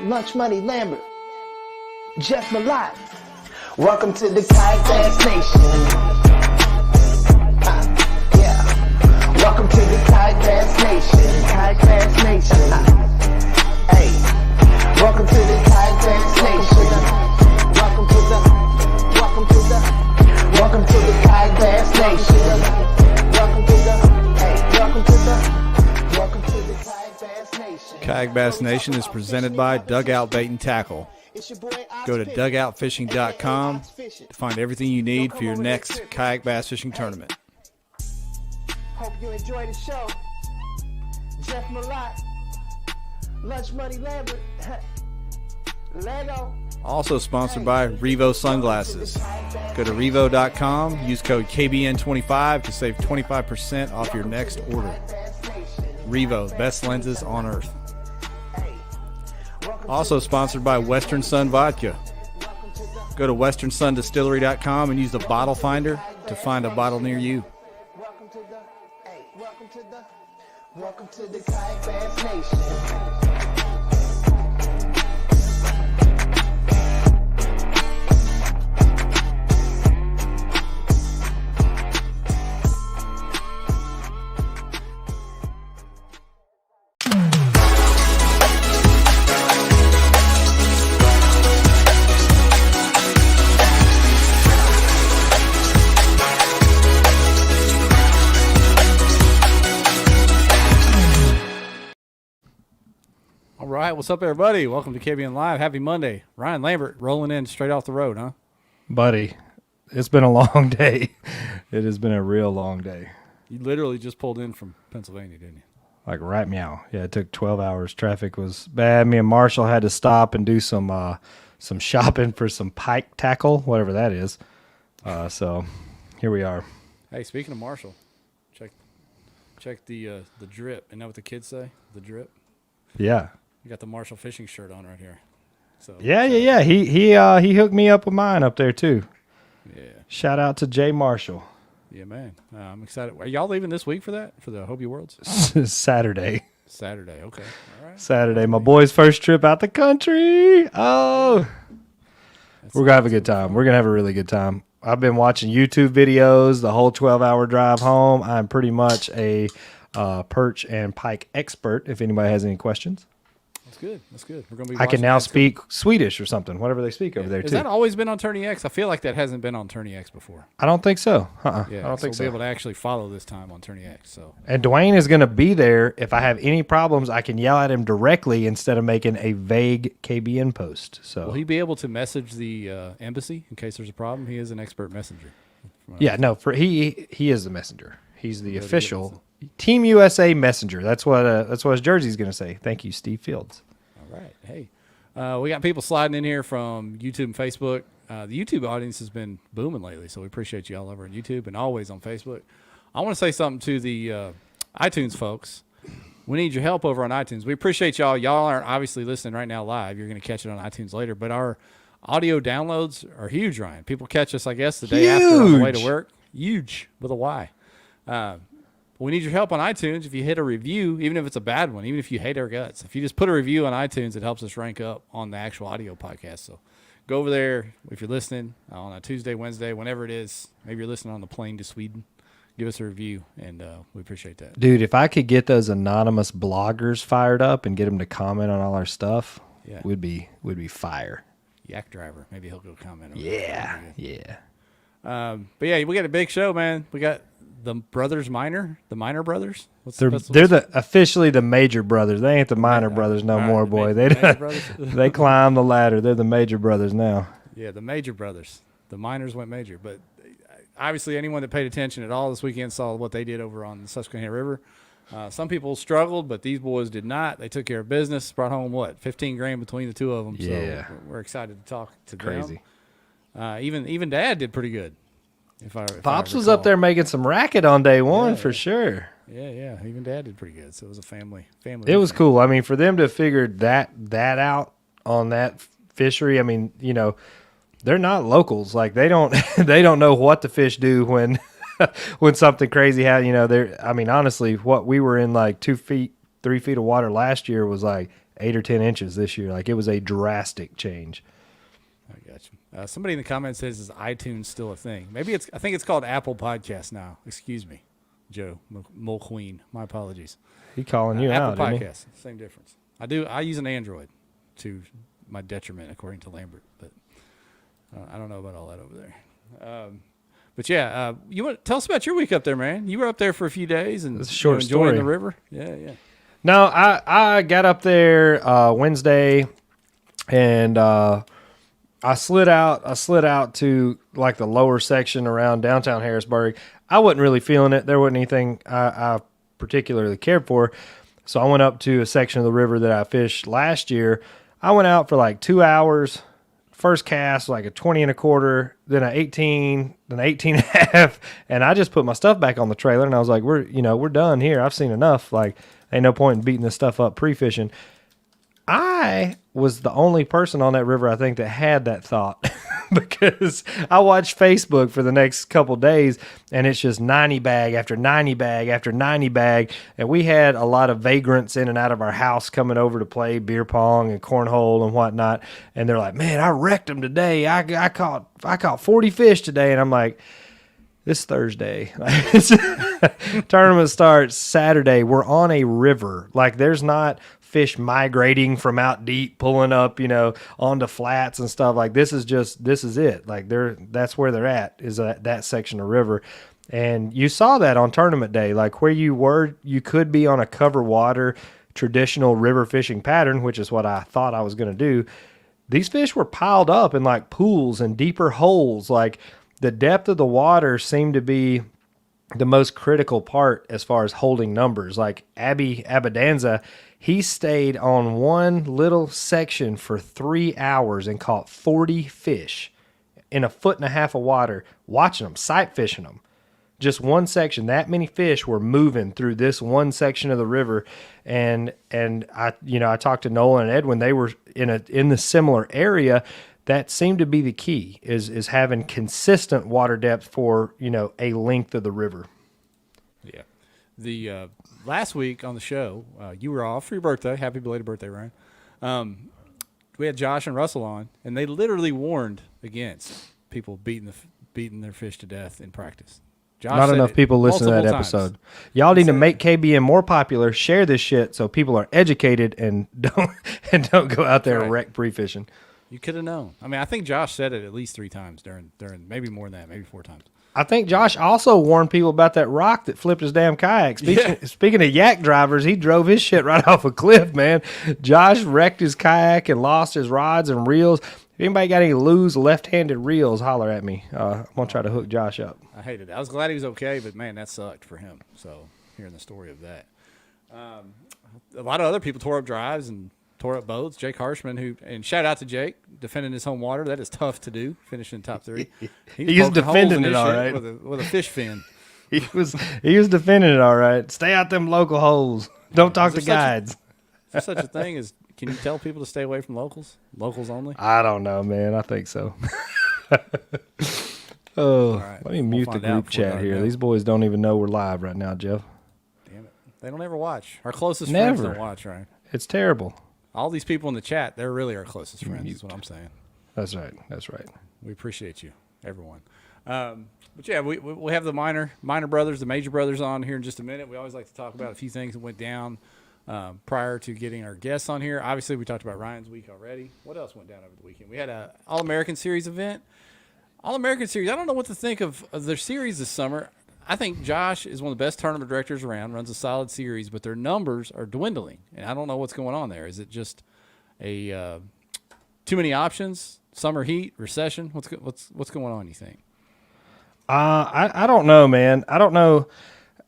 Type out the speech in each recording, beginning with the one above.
Lunch Money Lambert, Jeff Malott. Welcome to the Kayak Bass Nation. Yeah. Welcome to the Kayak Bass Nation. Kayak Bass Nation. Hey. Welcome to the Kayak Bass Nation. Welcome to the Kayak Bass Nation. Welcome to the Kayak Bass Nation. Kayak Bass Nation is presented by Dugout Bait and Tackle. Go to dugoutfishing.com to find everything you need for your next kayak bass fishing tournament. Hope you enjoy the show. Jeff Malott, Lunch Money Lambert, Lego. Also sponsored by Revo Sunglasses. Go to revo.com, use code KBN25 to save 25% off your next order. Revo, best lenses on earth. Also sponsored by Western Sun Vodka. Go to westernsundistillery.com and use the bottle finder to find a bottle near you. Welcome to the Kayak Bass Nation. All right, what's up, everybody? Welcome to KBN Live. Happy Monday. Ryan Lambert rolling in straight off the road, huh? Buddy, it's been a long day. It has been a real long day. You literally just pulled in from Pennsylvania, didn't you? Like right meow. Yeah, it took 12 hours. Traffic was bad. Me and Marshall had to stop and do some shopping for some pike tackle, whatever that is. So here we are. Hey, speaking of Marshall, check the drip. Isn't that what the kids say? The drip? Yeah. You got the Marshall fishing shirt on right here. So Yeah. He hooked me up with mine up there too. Yeah. Shout out to Jay Marshall. Yeah, man. I'm excited. Are y'all leaving this week for that? For the Hobie Worlds? Saturday. Saturday. Okay. All right. Saturday. My boy's first trip out the country. Oh. We're going to have a good time. We're going to have a really good time. I've been watching YouTube videos the whole 12-hour drive home. I'm pretty much a perch and pike expert if anybody has any questions. That's good. We're going to be. I can now speak Swedish or something, whatever they speak over there, Has too. that always been on Tourney X? I feel like that hasn't been on Tourney X before. I don't think so. Yeah, I don't think we'll be so. able to actually follow this time on Tourney X. So. And Dwayne is going to be there. If I have any problems, I can yell at him directly instead of making a vague KBN post. So Will he be able to message the embassy in case there's a problem? He is an expert messenger. Yeah, no, he is the messenger. He's the official Team USA messenger. That's what his jersey's going to say. Thank you, Steve Fields. All right. Hey, we got people sliding in here from YouTube and Facebook. The YouTube audience has been booming lately, so we appreciate you all over on YouTube and always on Facebook. I want to say something to the iTunes folks. We need your help over on iTunes. We appreciate y'all. Y'all aren't obviously listening right now live. You're going to catch it on iTunes later, but our audio downloads are huge, Ryan. People catch us, I guess, the day after on the way to work. Huge with a Y. We need your help on iTunes. If you hit a review, even if it's a bad one, even if you hate our guts, if you just put a review on iTunes, it helps us rank up on the actual audio podcast. So go over there if you're listening on a Tuesday, Wednesday, whenever it is. Maybe you're listening on the plane to Sweden. Give us a review, and we appreciate that. Dude, if I could get those anonymous bloggers fired up and get them to comment on all our stuff, would be fire. Yak Driver, maybe he'll go comment. Yeah. But yeah, we got a big show, man. We got the brothers Minor, the Minor brothers. They're officially the major brothers. They ain't the minor brothers no more, boy. They climb the ladder. They're the major brothers now. Yeah, the major brothers. The minors went major, but obviously anyone that paid attention at all this weekend saw what they did over on the Susquehanna River. Some people struggled, but these boys did not. They took care of business, brought home, $15,000 between the two of them. Yeah. So we're excited to talk to Crazy. them. Even Dad did pretty good. Pops was up there making some racket on day one for sure. Yeah. Even Dad did pretty good. So it was a family. It was cool. I mean, for them to figure that out on that fishery, I mean, they're not locals. Like they don't know what the fish do when when something crazy happens. Honestly, what we were in like 2 feet, 3 feet of water last year was like 8 or 10 inches this year. Like, it was a drastic change. I got you. Somebody in the comments says, "Is iTunes still a thing?" Maybe I think it's called Apple Podcast now. Excuse me, Joe Mulqueen. My apologies. He calling you Apple out, Podcast, same difference. I use an Android to my detriment, according to Lambert, but I don't know about all that over there. But yeah, you want tell us about your week up there, man? You were up there for a few days and It's a short enjoying story. the river. Yeah. No, I got up there Wednesday, and I slid out to like the lower section around downtown Harrisburg. I wasn't really feeling it. There wasn't anything I particularly cared for. So I went up to a section of the river that I fished last year. I went out for like 2 hours. First cast, like a 20 and a quarter, then an 18, then 18 and a half. And I just put my stuff back on the trailer, and I was like, we're done here. I've seen enough. Like, ain't no point in beating this stuff up pre-fishing. I was the only person on that river, I think, that had that thought because I watched Facebook for the next couple days, and it's just 90 bag after 90 bag after 90 bag. And we had a lot of vagrants in and out of our house coming over to play beer pong and cornhole and whatnot. And they're like, "Man, I wrecked them today. I caught 40 fish today." And I'm like, this Thursday. Tournament starts Saturday. We're on a river. Like, there's not fish migrating from out deep, pulling up, onto flats and stuff. Like, this is it. Like, that's where they're at, is that section of river. And you saw that on tournament day, like where you could be on a cover water traditional river fishing pattern, which is what I thought I was going to do. These fish were piled up in like pools and deeper holes. Like, the depth of the water seemed to be the most critical part as far as holding numbers. Like Abby Abadanza, he stayed on one little section for 3 hours and caught 40 fish in a foot and a half of water, watching them, sight fishing them. Just one section. That many fish were moving through this one section of the river. And I talked to Nolan and Edwin. They were in the similar area. That seemed to be the key, is having consistent water depth for, a length of the river. Yeah. The last week on the show, you were off for your birthday. Happy belated birthday, Ryan. We had Josh and Russell on, and they literally warned against people beating their fish to death in practice. Josh Not enough people listen to that times. episode. Y'all need to make KBM more popular, share this shit so people are educated and don't go out there and wreck pre-fishing. You could have known. I mean, I think Josh said it at least 3 times during maybe more than that, maybe 4 times. I think Josh also warned people about that rock that flipped his damn kayak. Speaking of yak drivers, he drove his shit right off a cliff, man. Josh wrecked his kayak and lost his rods and reels. If anybody got any loose left-handed reels, holler at me. I'm going to try to hook Josh up. I hated it. I was glad he was okay, but, man, that sucked for him. So, hearing the story of that. A lot of other people tore up drives and tore up boats. Jake Harshman, and shout out to Jake, defending his home water. That is tough to do, finishing in top 3. He was defending it all right. With a fish fin. He was defending it all right. Stay out them local holes. Don't talk to guides. Is there such a thing as, can you tell people to stay away from locals? Locals only? I don't know, man. I think so. Oh, right. Let me mute the group chat here. These boys don't even know we're live right now, Jeff. Damn it. They don't ever watch. Our closest friends don't watch, right? It's terrible. All these people in the chat, they're really our closest friends, is what I'm saying. That's right. That's right. We appreciate you, everyone. But yeah, we have the minor brothers, the major brothers on here in just a minute. We always like to talk about a few things that went down prior to getting our guests on here. Obviously, we talked about Ryan's week already. What else went down over the weekend? We had a All-American Series event. All-American Series, I don't know what to think of their series this summer. I think Josh is one of the best tournament directors around, runs a solid series, but their numbers are dwindling, and I don't know what's going on there. Is it just a too many options, summer heat, recession? What's going on, you think? I don't know, man. I don't know.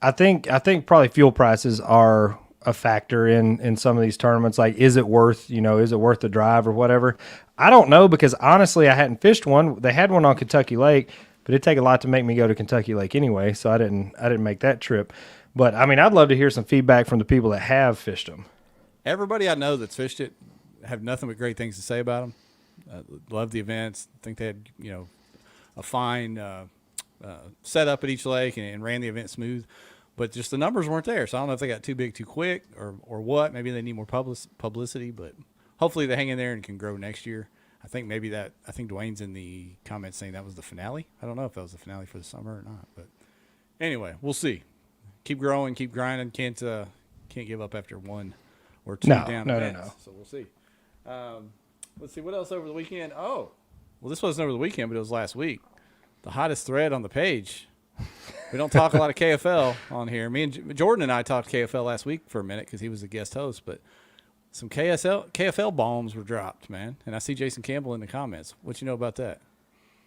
I think probably fuel prices are a factor in some of these tournaments. Like, is it worth the drive or whatever? I don't know, because honestly, I hadn't fished one. They had one on Kentucky Lake, but it'd take a lot to make me go to Kentucky Lake anyway, so I didn't make that trip. But I mean, I'd love to hear some feedback from the people that have fished them. Everybody I know that's fished it have nothing but great things to say about them. Love the events. Think they had a fine setup at each lake and ran the event smooth. but just the numbers weren't there. So I don't know if they got too big too quick or what. Maybe they need more publicity, but hopefully they hang in there and can grow next year. I think Dwayne's in the comments saying that was the finale. I don't know if that was the finale for the summer or not, but anyway, we'll see. Keep growing, keep grinding. Can't give up after one or two down events. No. So we'll see. Let's see what else over the weekend. Oh, well, this wasn't over the weekend, but it was last week. The hottest thread on the page. We don't talk a lot of KFL on here. Me and Jordan and I talked KFL last week for a minute because he was the guest host, but some KFL bombs were dropped, man. And I see Jason Campbell in the comments. What you know about that?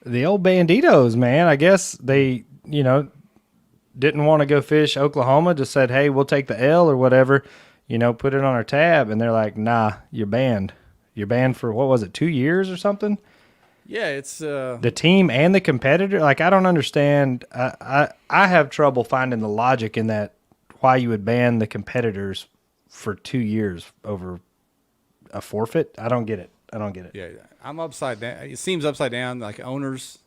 The old Banditos, man. I guess they, didn't want to go fish Oklahoma. Just said, hey, we'll take the L or whatever, put it on our tab. And they're like, nah, you're banned. You're banned for, what was it, 2 years or something? Yeah, it's the team and the competitor. Like, I don't understand. I have trouble finding the logic in that, why you would ban the competitors for 2 years over a forfeit. I don't get it. Yeah, I'm upside down. It seems upside down. Like, owners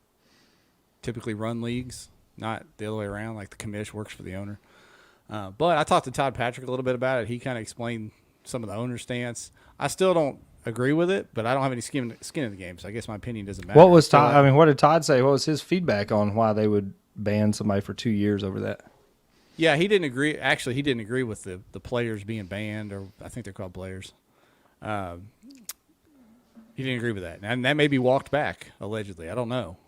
typically run leagues, not the other way around. Like, the commish works for the owner. But I talked to Todd Patrick a little bit about it. He kind of explained some of the owner's stance. I still don't agree with it, but I don't have any skin in the game, so I guess my opinion doesn't matter. What was Todd? I mean, what did Todd say? What was his feedback on why they would ban somebody for 2 years over that? Yeah, he didn't agree. Actually, he didn't agree with the players being banned, or I think they're called players. He didn't agree with that, and that may be walked back allegedly. I don't know,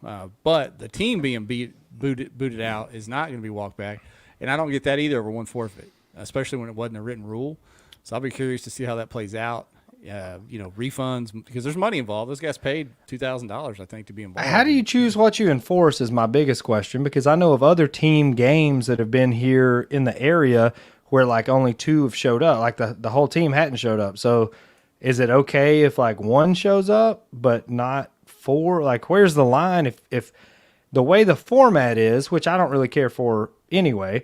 but the team being booted out is not going to be walked back, and I don't get that either over one forfeit, especially when it wasn't a written rule. So I'll be curious to see how that plays out. Refunds, because there's money involved. Those guys paid $2,000, I think, to be involved. How do you choose what you enforce is my biggest question, because I know of other team games that have been here in the area where like only 2 have showed up, like the whole team hadn't showed up. So is it okay if like 1 shows up but not 4? Like, where's the line? If the way the format is, which I don't really care for anyway,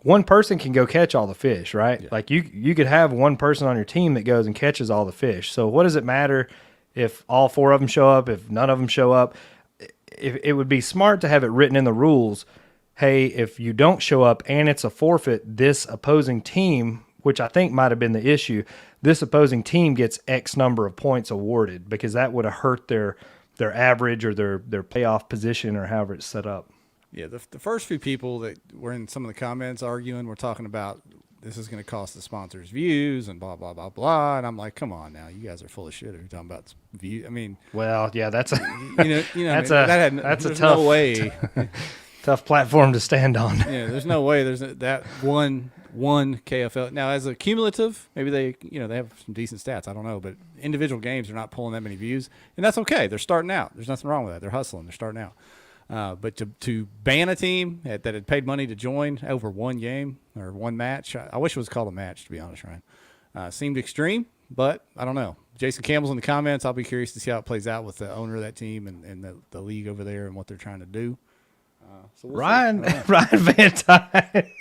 one person can go catch all the fish, right? Yeah. Like you could have one person on your team that goes and catches all the fish. So what does it matter if all 4 of them show up, if none of them show up? It would be smart to have it written in the rules. Hey, if you don't show up and it's a forfeit, this opposing team, which I think might have been the issue, this opposing team gets X number of points awarded, because that would have hurt their average or their payoff position or however it's set up. Yeah, the first few people that were in some of the comments arguing were talking about this is going to cost the sponsors views and blah, blah, blah, blah. And I'm like, come on now. You guys are full of shit. Are you talking about views? I mean. Well, yeah, that's a that's a tough, no way. Tough platform to stand on. Yeah, there's no way. There's that one KFL. Now, as a cumulative, maybe they have some decent stats. I don't know. But individual games are not pulling that many views. And that's okay. They're starting out. There's nothing wrong with that. They're hustling. They're starting out. But to ban a team that had paid money to join over one game or one match, I wish it was called a match, to be honest, Ryan. Seemed extreme, but I don't know. Jason Campbell's in the comments. I'll be curious to see how it plays out with the owner of that team and the league over there and what they're trying to do. So we'll Ryan Van Tine.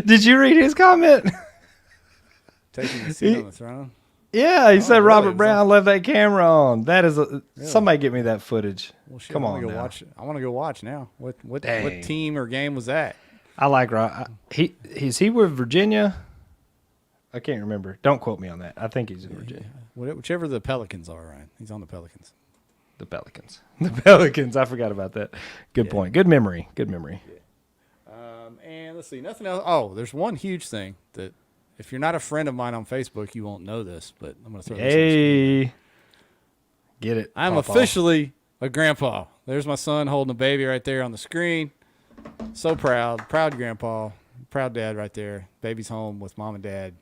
Did you read his comment? Taking the seat on the throne. Yeah, he said Robert Brown left that camera on. That is really? Somebody get me that footage. Well, shit, Come on, go now. watch. I want to go watch now. What team or game was that? I like Rob. Is he with Virginia? I can't remember. Don't quote me on that. I think he's in Virginia. Whichever the Pelicans are, Ryan. He's on the Pelicans. The Pelicans. I forgot about that. Good point. Good memory. Yeah. And let's see. Nothing else. Oh, there's one huge thing that. If you're not a friend of mine on Facebook, you won't know this, but I'm going to throw this on the screen. Get it. I'm officially a grandpa. There's my son holding a baby right there on the screen. So proud. Proud grandpa. Proud dad right there. Baby's home with mom and dad.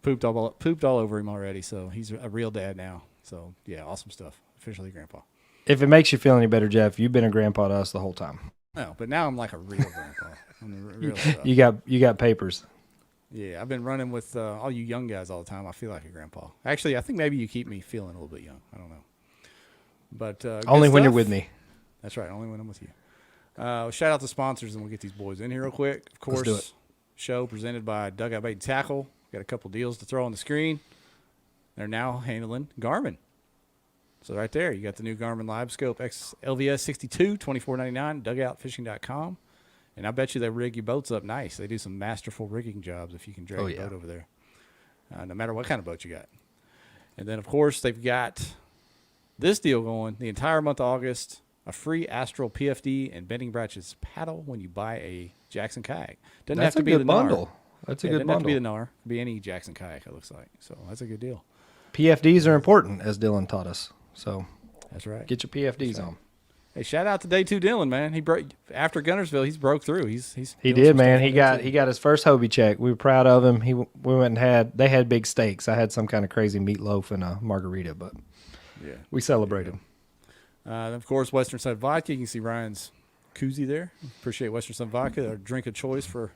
Pooped all over him already, so he's a real dad now. So, yeah, awesome stuff. Officially grandpa. If it makes you feel any better, Jeff, you've been a grandpa to us the whole time. No, but now I'm like a real grandpa. I'm the real stuff. You got papers. Yeah, I've been running with all you young guys all the time. I feel like a grandpa. Actually, I think maybe you keep me feeling a little bit young. I don't know. But only when you're with me. That's right. Only when I'm with you. Shout out to sponsors, and we'll get these boys in here real quick. Of course, let's do it. Show presented by Dugout Bait and Tackle. Got a couple deals to throw on the screen. They're now handling Garmin. So right there, you got the new Garmin Live Scope X LVS 62, $24.99, dugoutfishing.com. And I bet you they rig your boats up nice. They do some masterful rigging jobs if you can drag your boat over there, no matter what kind of boat you got. And then, of course, they've got this deal going the entire month of August, a free Astral PFD and Bending Branches paddle when you buy a Jackson kayak. Doesn't have to be the bundle. That's a good bundle. Doesn't have to be the NAR. It could be any Jackson kayak, it looks like. So that's a good deal. PFDs are important, as Dylan taught us. So that's right. Get your PFDs on. Hey, shout out to Day 2 Dylan, man. He broke after Gunnersville. He's broke through. He did, man. He got his first Hobie check. We were proud of him. We went and they had big steaks. I had some kind of crazy meatloaf and a margarita, but we celebrated. And of course, Western Sun Vodka. You can see Ryan's koozie there. Appreciate Western Sun Vodka, our drink of choice for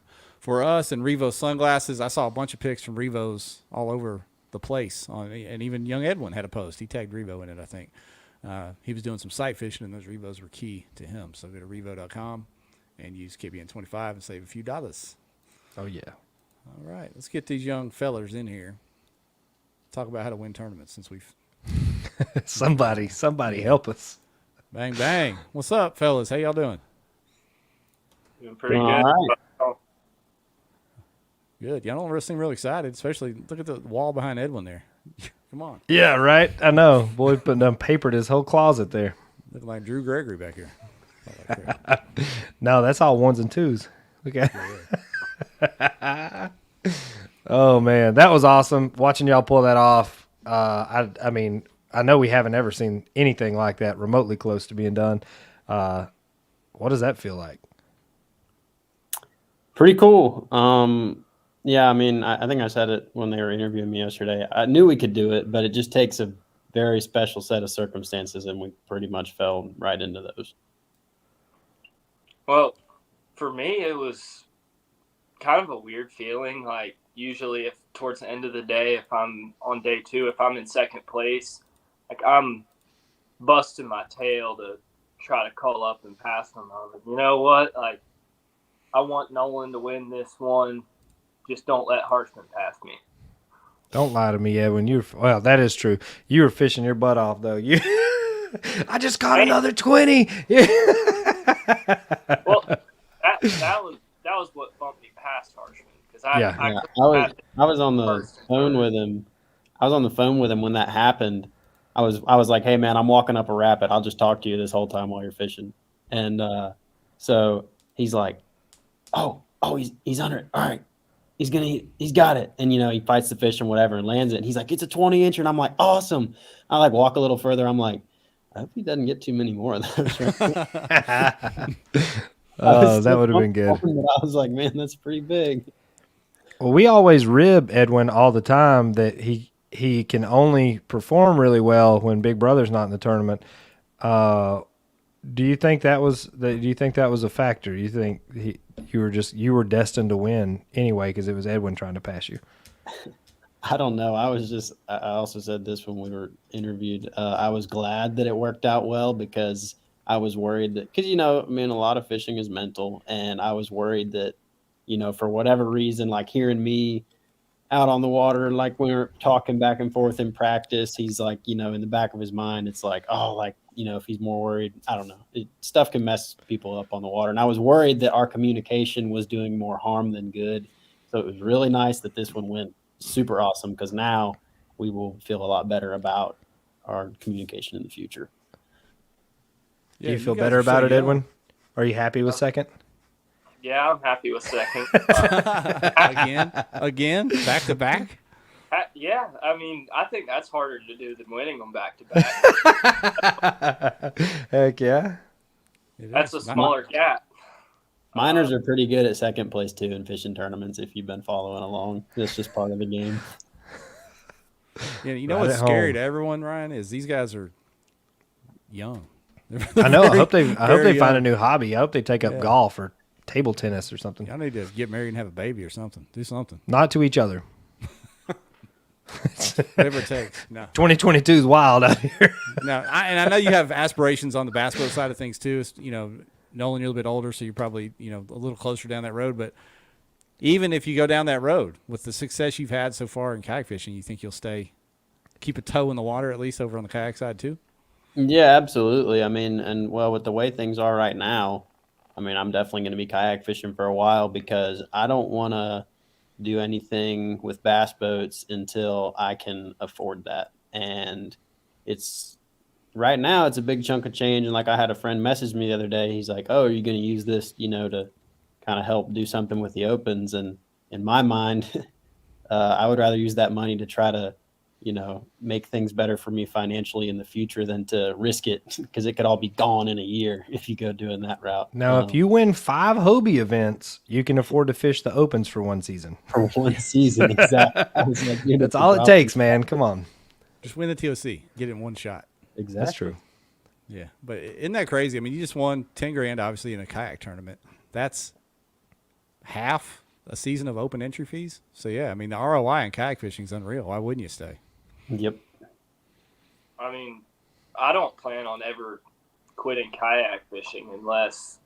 us. And Revo sunglasses. I saw a bunch of pics from Revo's all over the place. And even young Edwin had a post. He tagged Revo in it, I think. He was doing some sight fishing, and those Revos were key to him. So go to revo.com and use KBN25 and save a few dollars. Oh, yeah. All right. Let's get these young fellers in here. Talk about how to win tournaments since we've... Somebody help us. Bang, bang. What's up, fellas? How y'all doing? Doing pretty good. All right. Good. Y'all don't seem real excited, especially look at the wall behind Edwin there. Come on. Yeah, right. I know. Boy, papered his whole closet there. Looking like Drew Gregory back here. No, that's all ones and twos. Look at. Oh man, that was awesome. Watching y'all pull that off. I mean, I know we haven't ever seen anything like that remotely close to being done. What does that feel like? Pretty cool. Yeah, I mean, I think I said it when they were interviewing me yesterday. I knew we could do it, but it just takes a very special set of circumstances, and we pretty much fell right into those. Well, for me, it was kind of a weird feeling. Like, usually if towards the end of the day, if I'm on day 2, if I'm in second place, like I'm busting my tail to try to call up and pass them. You know what? Like, I want Nolan to win this one. Just don't let Harshman pass me. Don't lie to me, Edwin. Well, that is true. You were fishing your butt off, though. I just caught another 20. Well, that was what bumped me past Harshman because I was on the phone with him. I was on the phone with him when that happened. I was like, hey man, I'm walking up a rapid. I'll just talk to you this whole time while you're fishing. And so he's like, oh, he's under it. All right. He's got it. And, he fights the fish and whatever and lands it. And he's like, it's a 20-incher. And I'm like, awesome. I like walk a little further. I'm like, I hope he doesn't get too many more of those. That would have been good. I was like, man, that's pretty big. Well, we always rib Edwin all the time that he can only perform really well when Big Brother's not in the tournament. Do you think that was a factor? Do you think you were destined to win anyway because it was Edwin trying to pass you? I don't know. I also said this when we were interviewed. I was glad that it worked out well because I was worried that because a lot of fishing is mental, and I was worried that for whatever reason, like hearing me out on the water, like we were talking back and forth in practice, he's like, in the back of his mind, it's like, oh, like, if he's more worried, I don't know. Stuff can mess people up on the water. And I was worried that our communication was doing more harm than good. So it was really nice that this one went super awesome because now we will feel a lot better about our communication in the future. Yeah, do you feel better about it, Edwin? Are you happy with second? Yeah, I'm happy with second. Again, back to back. Yeah, I mean, I think that's harder to do than winning them back to back. Heck yeah, that's a smaller gap. Miners are pretty good at second place too in fishing tournaments. If you've been following along, it's just part of the game. Yeah, what's scary to everyone, Ryan, is these guys are young. I know. I hope they find a new hobby. I hope they take up golf or table tennis or something. Y'all need to get married and have a baby or something. Do something. Not to each other. Whatever it takes. No. 2022 is wild out here. No, I know you have aspirations on the bass boat side of things too. Nolan, you're a little bit older, so you're probably a little closer down that road. But even if you go down that road with the success you've had so far in kayak fishing, you think you'll keep a toe in the water at least over on the kayak side too? Yeah, absolutely. I mean, with the way things are right now, I mean, I'm definitely going to be kayak fishing for a while because I don't want to do anything with bass boats until I can afford that. And it's right now it's a big chunk of change. And like I had a friend message me the other day. He's like, "Oh, are you going to use this, to kind of help do something with the opens?" And in my mind, I would rather use that money to try to, make things better for me financially in the future than to risk it because it could all be gone in a year if you go doing that route. Now, if you win 5 Hobie events, you can afford to fish the opens for one season. For one season, exactly. I was like, dude, That's it's a all it drop. takes, man. Come on. Just win the TOC. Get it in one shot. Exactly. That's true. Yeah, but isn't that crazy? I mean, you just won 10 grand, obviously, in a kayak tournament. That's half a season of open entry fees. So, yeah, I mean, the ROI in kayak fishing is unreal. Why wouldn't you stay? Yep. I mean, I don't plan on ever quitting kayak fishing unless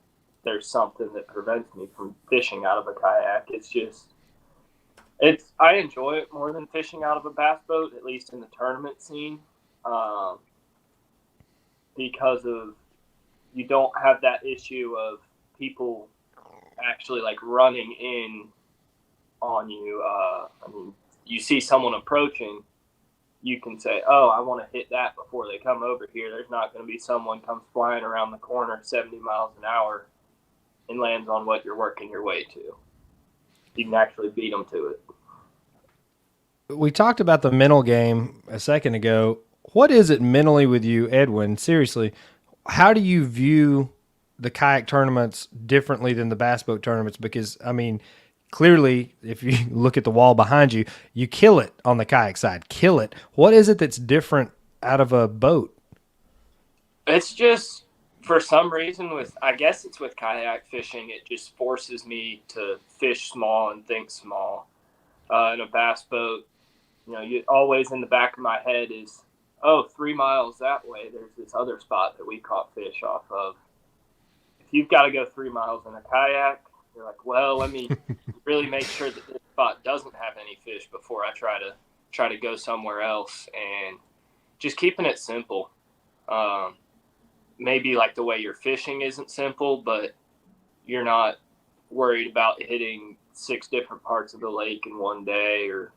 there's something that prevents me from fishing out of a kayak. I enjoy it more than fishing out of a bass boat, at least in the tournament scene, because of you don't have that issue of people actually like running in on you. I mean, you see someone approaching, you can say, "Oh, I want to hit that before they come over here." There's not going to be someone comes flying around the corner 70 miles an hour and lands on what you're working your way to. You can actually beat them to it. We talked about the mental game a second ago. What is it mentally with you, Edwin? Seriously, how do you view the kayak tournaments differently than the bass boat tournaments? Because, I mean, clearly, if you look at the wall behind you, you kill it on the kayak side. Kill it. What is it that's different out of a boat? It's just, for some reason, I guess it's with kayak fishing, it just forces me to fish small and think small. In a bass boat, you always in the back of my head is, 3 miles that way, there's this other spot that we caught fish off of. If you've got to go 3 miles in a kayak, you're like, well, let me really make sure that this spot doesn't have any fish before I try to go somewhere else. And just keeping it simple. Maybe like the way you're fishing isn't simple, but you're not worried about hitting 6 different parts of the lake in one day or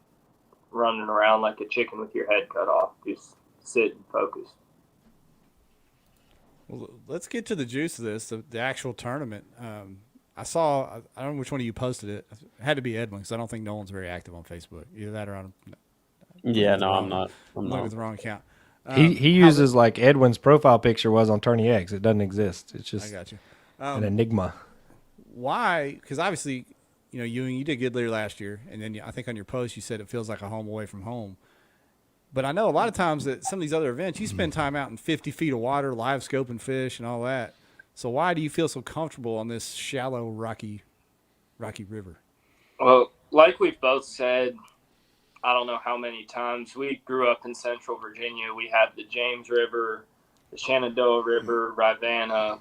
running around like a chicken with your head cut off. Just sit and focus. Well, let's get to the juice of this, the actual tournament. I don't know which one of you posted it. It had to be Edwin because I don't think Nolan's very active on Facebook. Either that or I'm not. I'm looking at the wrong account. He uses like Edwin's profile picture was on Tourney X. It doesn't exist. It's just I got you. an enigma. Why? Because obviously, Ewing, you did good there last year, and then I think on your post you said it feels like a home away from home. But I know a lot of times at some of these other events, you spend time out in 50 feet of water, live scoping fish and all that. So why do you feel so comfortable on this shallow, rocky river? Well, like we've both said, I don't know how many times, we grew up in Central Virginia. We have the James River, the Shenandoah River, Rivanna,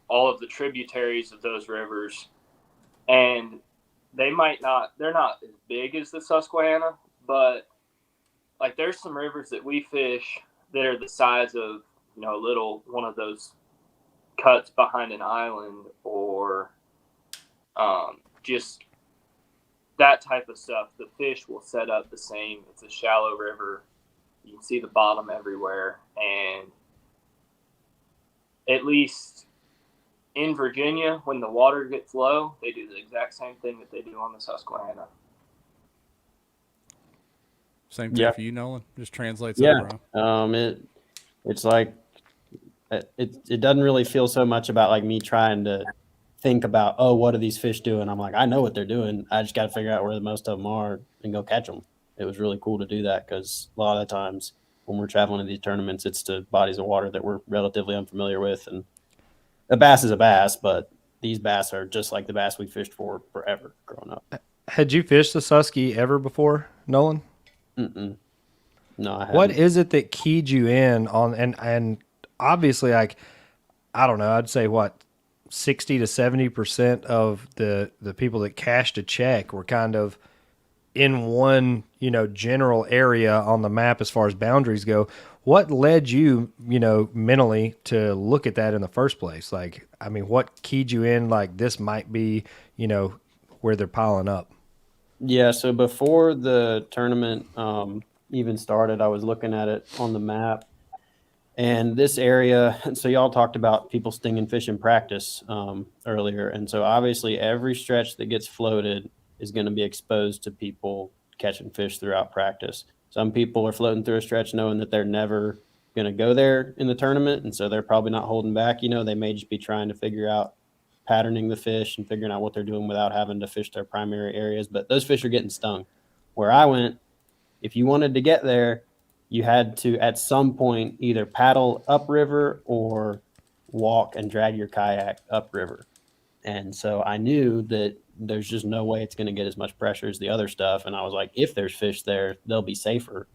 all of the tributaries of those rivers. And they're not as big as the Susquehanna, but like there's some rivers that we fish that are the size of, one of those cuts behind an island or just that type of stuff. The fish will set up the same. It's a shallow river. You can see the bottom everywhere. And at least in Virginia, when the water gets low, they do the exact same thing that they do on the Susquehanna. Same thing for you, Nolan? Just translates over, huh? It's like it doesn't really feel so much about like me trying to think about, what are these fish doing? I'm like, I know what they're doing. I just got to figure out where the most of them are and go catch them. It was really cool to do that because a lot of the times when we're traveling to these tournaments, it's to bodies of water that we're relatively unfamiliar with. And a bass is a bass, but these bass are just like the bass we fished for forever growing up. Had you fished the Susky ever before, Nolan? Mm-mm. No, I haven't. What is it that keyed you in on, and obviously, like, I don't know, I'd say 60 to 70% of the people that cashed a check were kind of in one, general area on the map as far as boundaries go. What led you, mentally to look at that in the first place? Like, I mean, what keyed you in, like, this might be, where they're piling up? Yeah, so before the tournament even started, I was looking at it on the map. And this area, so y'all talked about people stinging fish in practice earlier. And so obviously every stretch that gets floated is going to be exposed to people catching fish throughout practice. Some people are floating through a stretch knowing that they're never going to go there in the tournament. And so they're probably not holding back. They may just be trying to figure out patterning the fish and figuring out what they're doing without having to fish their primary areas. But those fish are getting stung. Where I went, if you wanted to get there, you had to at some point either paddle upriver or walk and drag your kayak upriver. And so I knew that there's just no way it's going to get as much pressure as the other stuff. And I was like, if there's fish there, they'll be safer.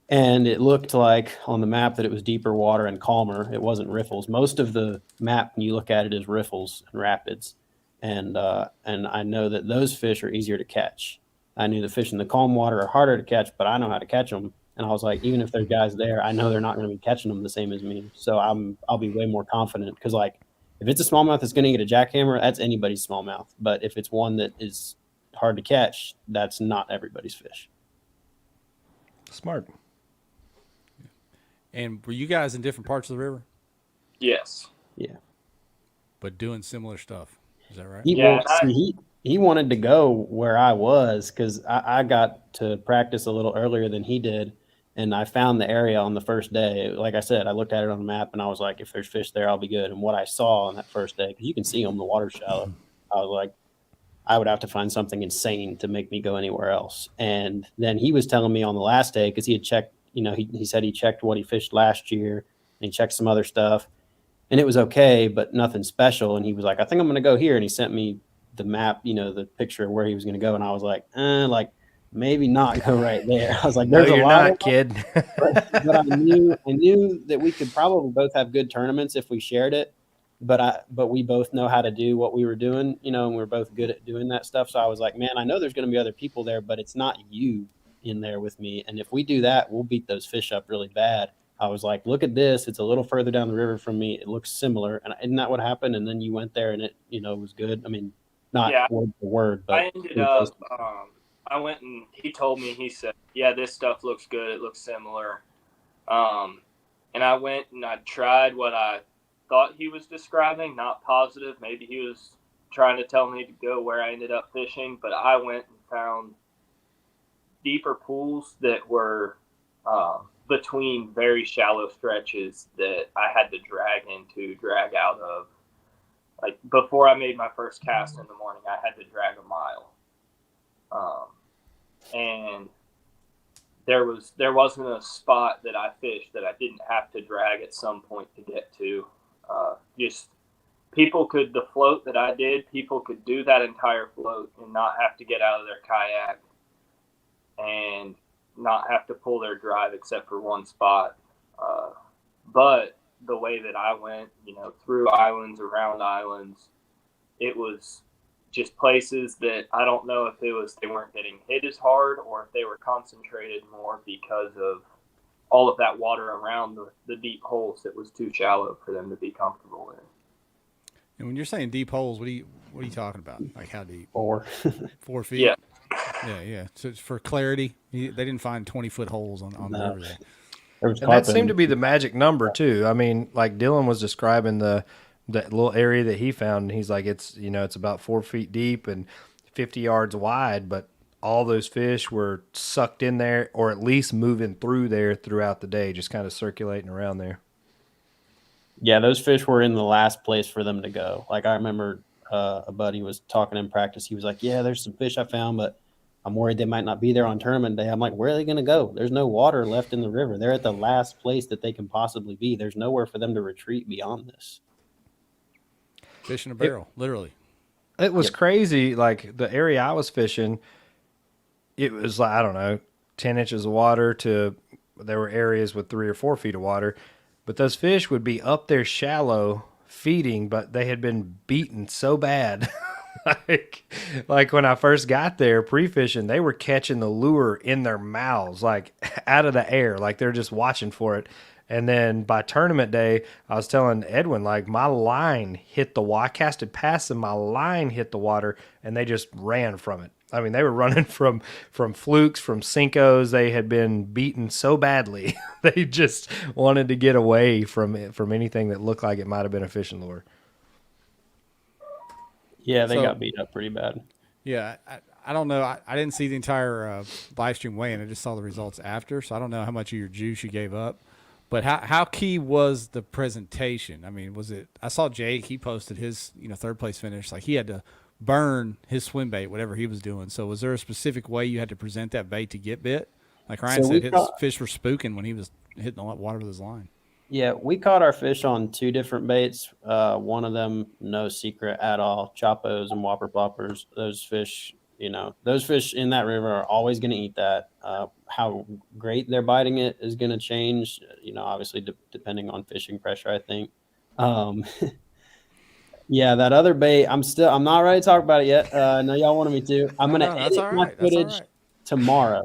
And it looked like on the map that it was deeper water and calmer. It wasn't riffles. Most of the map, when you look at it, is riffles and rapids. And I know that those fish are easier to catch. I knew the fish in the calm water are harder to catch, but I know how to catch them. And I was like, even if there's guys there, I know they're not going to be catching them the same as me. So I'll be way more confident because, like, if it's a smallmouth that's going to get a jackhammer, that's anybody's smallmouth. But if it's one that is hard to catch, that's not everybody's fish. Smart. And were you guys in different parts of the river? Yes. Yeah. But doing similar stuff. Is that right? He wanted to go where I was because I got to practice a little earlier than he did. And I found the area on the first day. Like I said, I looked at it on the map and I was like, if there's fish there, I'll be good. And what I saw on that first day, because you can see them, the water's shallow, I was like, I would have to find something insane to make me go anywhere else. And then he was telling me on the last day, because he had checked, he said he checked what he fished last year and he checked some other stuff and it was okay, but nothing special. And he was like, I think I'm going to go here. And he sent me the map, the picture of where he was going to go. And I was like, maybe not go right there. I was like, there's no, a you're lot not, of kid. but I knew that we could probably both have good tournaments if we shared it. But we both know how to do what we were doing, and we're both good at doing that stuff. So I was like, man, I know there's going to be other people there, but it's not you in there with me. And if we do that, we'll beat those fish up really bad. I was like, look at this. It's a little further down the river from me. It looks similar. And isn't that what happened? And then you went there and it, was good. I mean, not word for word, but I ended up, I went and he told me, he said, yeah, this stuff looks good. It looks similar. And I went and I tried what I thought he was describing, not positive. Maybe he was trying to tell me to go where I ended up fishing, but I went and found deeper pools that were between very shallow stretches that I had to drag out of. Like before I made my first cast in the morning, I had to drag a mile. And there wasn't a spot that I fished that I didn't have to drag at some point to get to. Just the float that I did, people could do that entire float and not have to get out of their kayak and not have to pull their drive except for one spot. But the way that I went, through islands, around islands, it was just places that I don't know if they weren't getting hit as hard or if they were concentrated more because of all of that water around the deep holes that was too shallow for them to be comfortable in. And when you're saying deep holes, what are you talking about? Like how deep? 4 feet? Yeah. Yeah. So it's for clarity, they didn't find 20-foot holes on the river there. And that seemed to be the magic number too. I mean, like Dylan was describing that little area that he found, and he's like, it's about 4 feet deep and 50 yards wide, but all those fish were sucked in there, or at least moving through there throughout the day, just kind of circulating around there. Yeah, those fish were in the last place for them to go. Like I remember a buddy was talking in practice. He was like, yeah, there's some fish I found, but I'm worried they might not be there on tournament day. I'm like, where are they going to go? There's no water left in the river. They're at the last place that they can possibly be. There's nowhere for them to retreat beyond this. Fish in a barrel, literally. It was crazy. Like the area I was fishing, it was like, I don't know, 10 inches of water to there were areas with 3 or 4 feet of water. But those fish would be up there shallow feeding, but they had been beaten so bad like when I first got there pre-fishing, they were catching the lure in their mouths, like out of the air, like they're just watching for it. And then by tournament day, I was telling Edwin, like my line hit the water. I casted past and my line hit the water, and they just ran from it. I mean, they were running from flukes, from Cincos. They had been beaten so badly, they just wanted to get away from it, from anything that looked like it might have been a fishing lure. Yeah, they So- got beat up pretty bad. Yeah, I don't know. I didn't see the entire live stream weigh-in. I just saw the results after, so I don't know how much of your juice you gave up. But how key was the presentation? I mean, was it? I saw Jake. He posted his third place finish. Like he had to burn his swim bait, whatever he was doing. So was there a specific way you had to present that bait to get bit? Like Ryan said, his fish were spooking when he was hitting the water with his line. Yeah, we caught our fish on 2 different baits. One of them, no secret at all, Chopos and Whopper Ploppers. Those fish in that river are always going to eat that. How great they're biting it is going to change, obviously depending on fishing pressure, I think. Yeah, that other bait, I'm not ready to talk about it yet. I know y'all wanted me to. I'm going to edit my footage tomorrow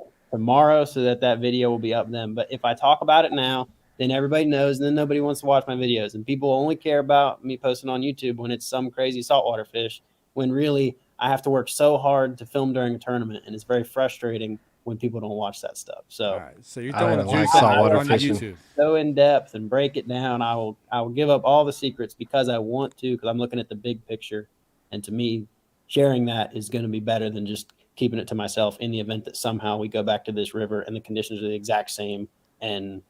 so that video will be up then. But if I talk about it now, then everybody knows, and then nobody wants to watch my videos. And people only care about me posting on YouTube when it's some crazy saltwater fish, when really I have to work so hard to film during a tournament, and it's very frustrating when people don't watch that stuff. So, all right, so you're throwing the like juice saltwater on fishing. YouTube. go in depth and break it down. I will give up all the secrets because I want to, because I'm looking at the big picture. And to me, sharing that is going to be better than just keeping it to myself in the event that somehow we go back to this river and the conditions are the exact same. And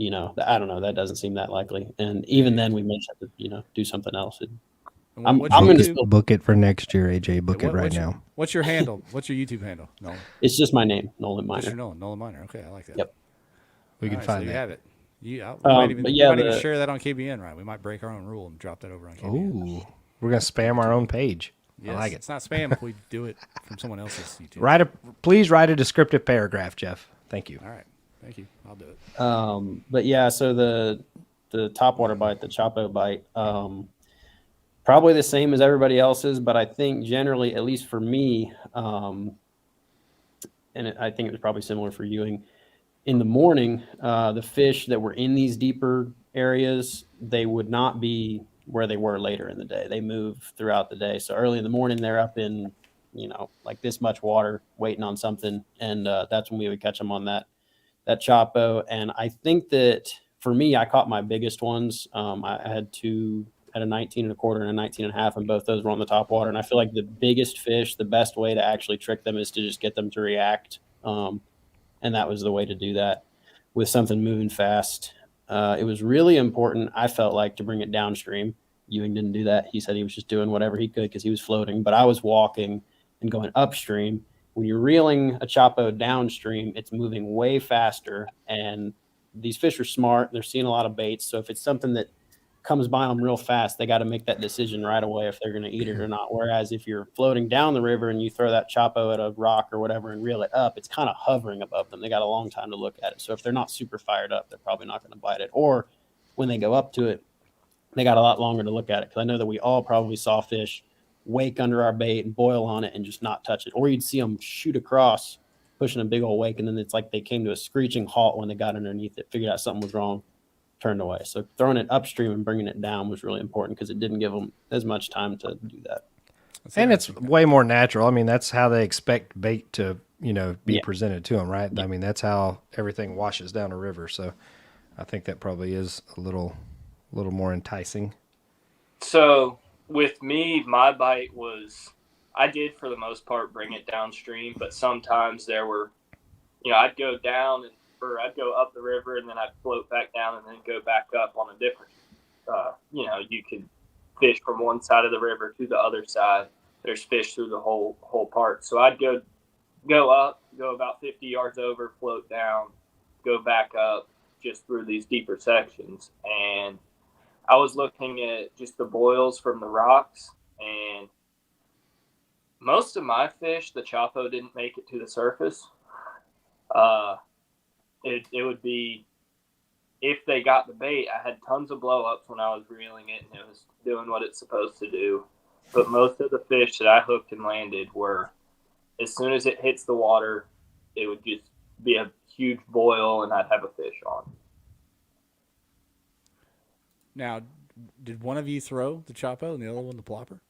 I don't know. That doesn't seem that likely. And even then, we may have to, do something else. I'm going to book it for next year, AJ. Book it right now. What's your handle? What's your YouTube handle? Nolan. It's just my name, Nolan Minor. Just your Nolan Minor. Okay, I like that. Yep. We can find so that. You have it. We might but even share that on KBN, right? We might break our own rule and drop that over on KBN. Ooh, we're gonna spam our own page. Yes, I like it. It's not spam if we do it from someone else's YouTube. Please write a descriptive paragraph, Jeff. Thank you. All right. Thank you. I'll do it. But yeah, so the topwater bite, the Chapo bite, probably the same as everybody else's, but I think generally, at least for me, and I think it was probably similar for Ewing, in the morning, the fish that were in these deeper areas, they would not be where they were later in the day. They move throughout the day. So early in the morning, they're up in, like this much water waiting on something. And that's when we would catch them on that Chapo. And I think that for me, I caught my biggest ones. I had a 19 and a quarter and a 19 and a half, and both those were on the top water. And I feel like the biggest fish, the best way to actually trick them is to just get them to react. And that was the way to do that with something moving fast. It was really important, I felt like, to bring it downstream. Ewing didn't do that. He said he was just doing whatever he could because he was floating, but I was walking and going upstream. When you're reeling a Chapo downstream, it's moving way faster, and these fish are smart. They're seeing a lot of baits. So if it's something that comes by them real fast, they got to make that decision right away if they're going to eat it or not. Whereas if you're floating down the river and you throw that Chapo at a rock or whatever and reel it up, it's kind of hovering above them. They got a long time to look at it. So if they're not super fired up, they're probably not going to bite it. Or when they go up to it, they got a lot longer to look at it. Because I know that we all probably saw fish wake under our bait and boil on it and just not touch it. Or you'd see them shoot across, pushing a big old wake, and then it's like they came to a screeching halt when they got underneath it, figured out something was wrong, turned away. So throwing it upstream and bringing it down was really important because it didn't give them as much time to do that. And it's way more natural. I mean, that's how they expect bait to, be presented to them, right? Yeah. I mean, that's how everything washes down a river. So I think that probably is a little more enticing. So with me, my bite was, I did for the most part bring it downstream, but sometimes there were, I'd go down or I'd go up the river and then I'd float back down and then go back up on a different, you could fish from one side of the river to the other side. There's fish through the whole part. So I'd go up, go about 50 yards over, float down, go back up just through these deeper sections. And I was looking at just the boils from the rocks, and most of my fish, the Chapo didn't make it to the surface. It would be, if they got the bait, I had tons of blow ups when I was reeling it and it was doing what it's supposed to do. but most of the fish that I hooked and landed were, as soon as it hits the water, it would just be a huge boil and I'd have a fish on. Now, did one of you throw the Chapo and the other one the plopper?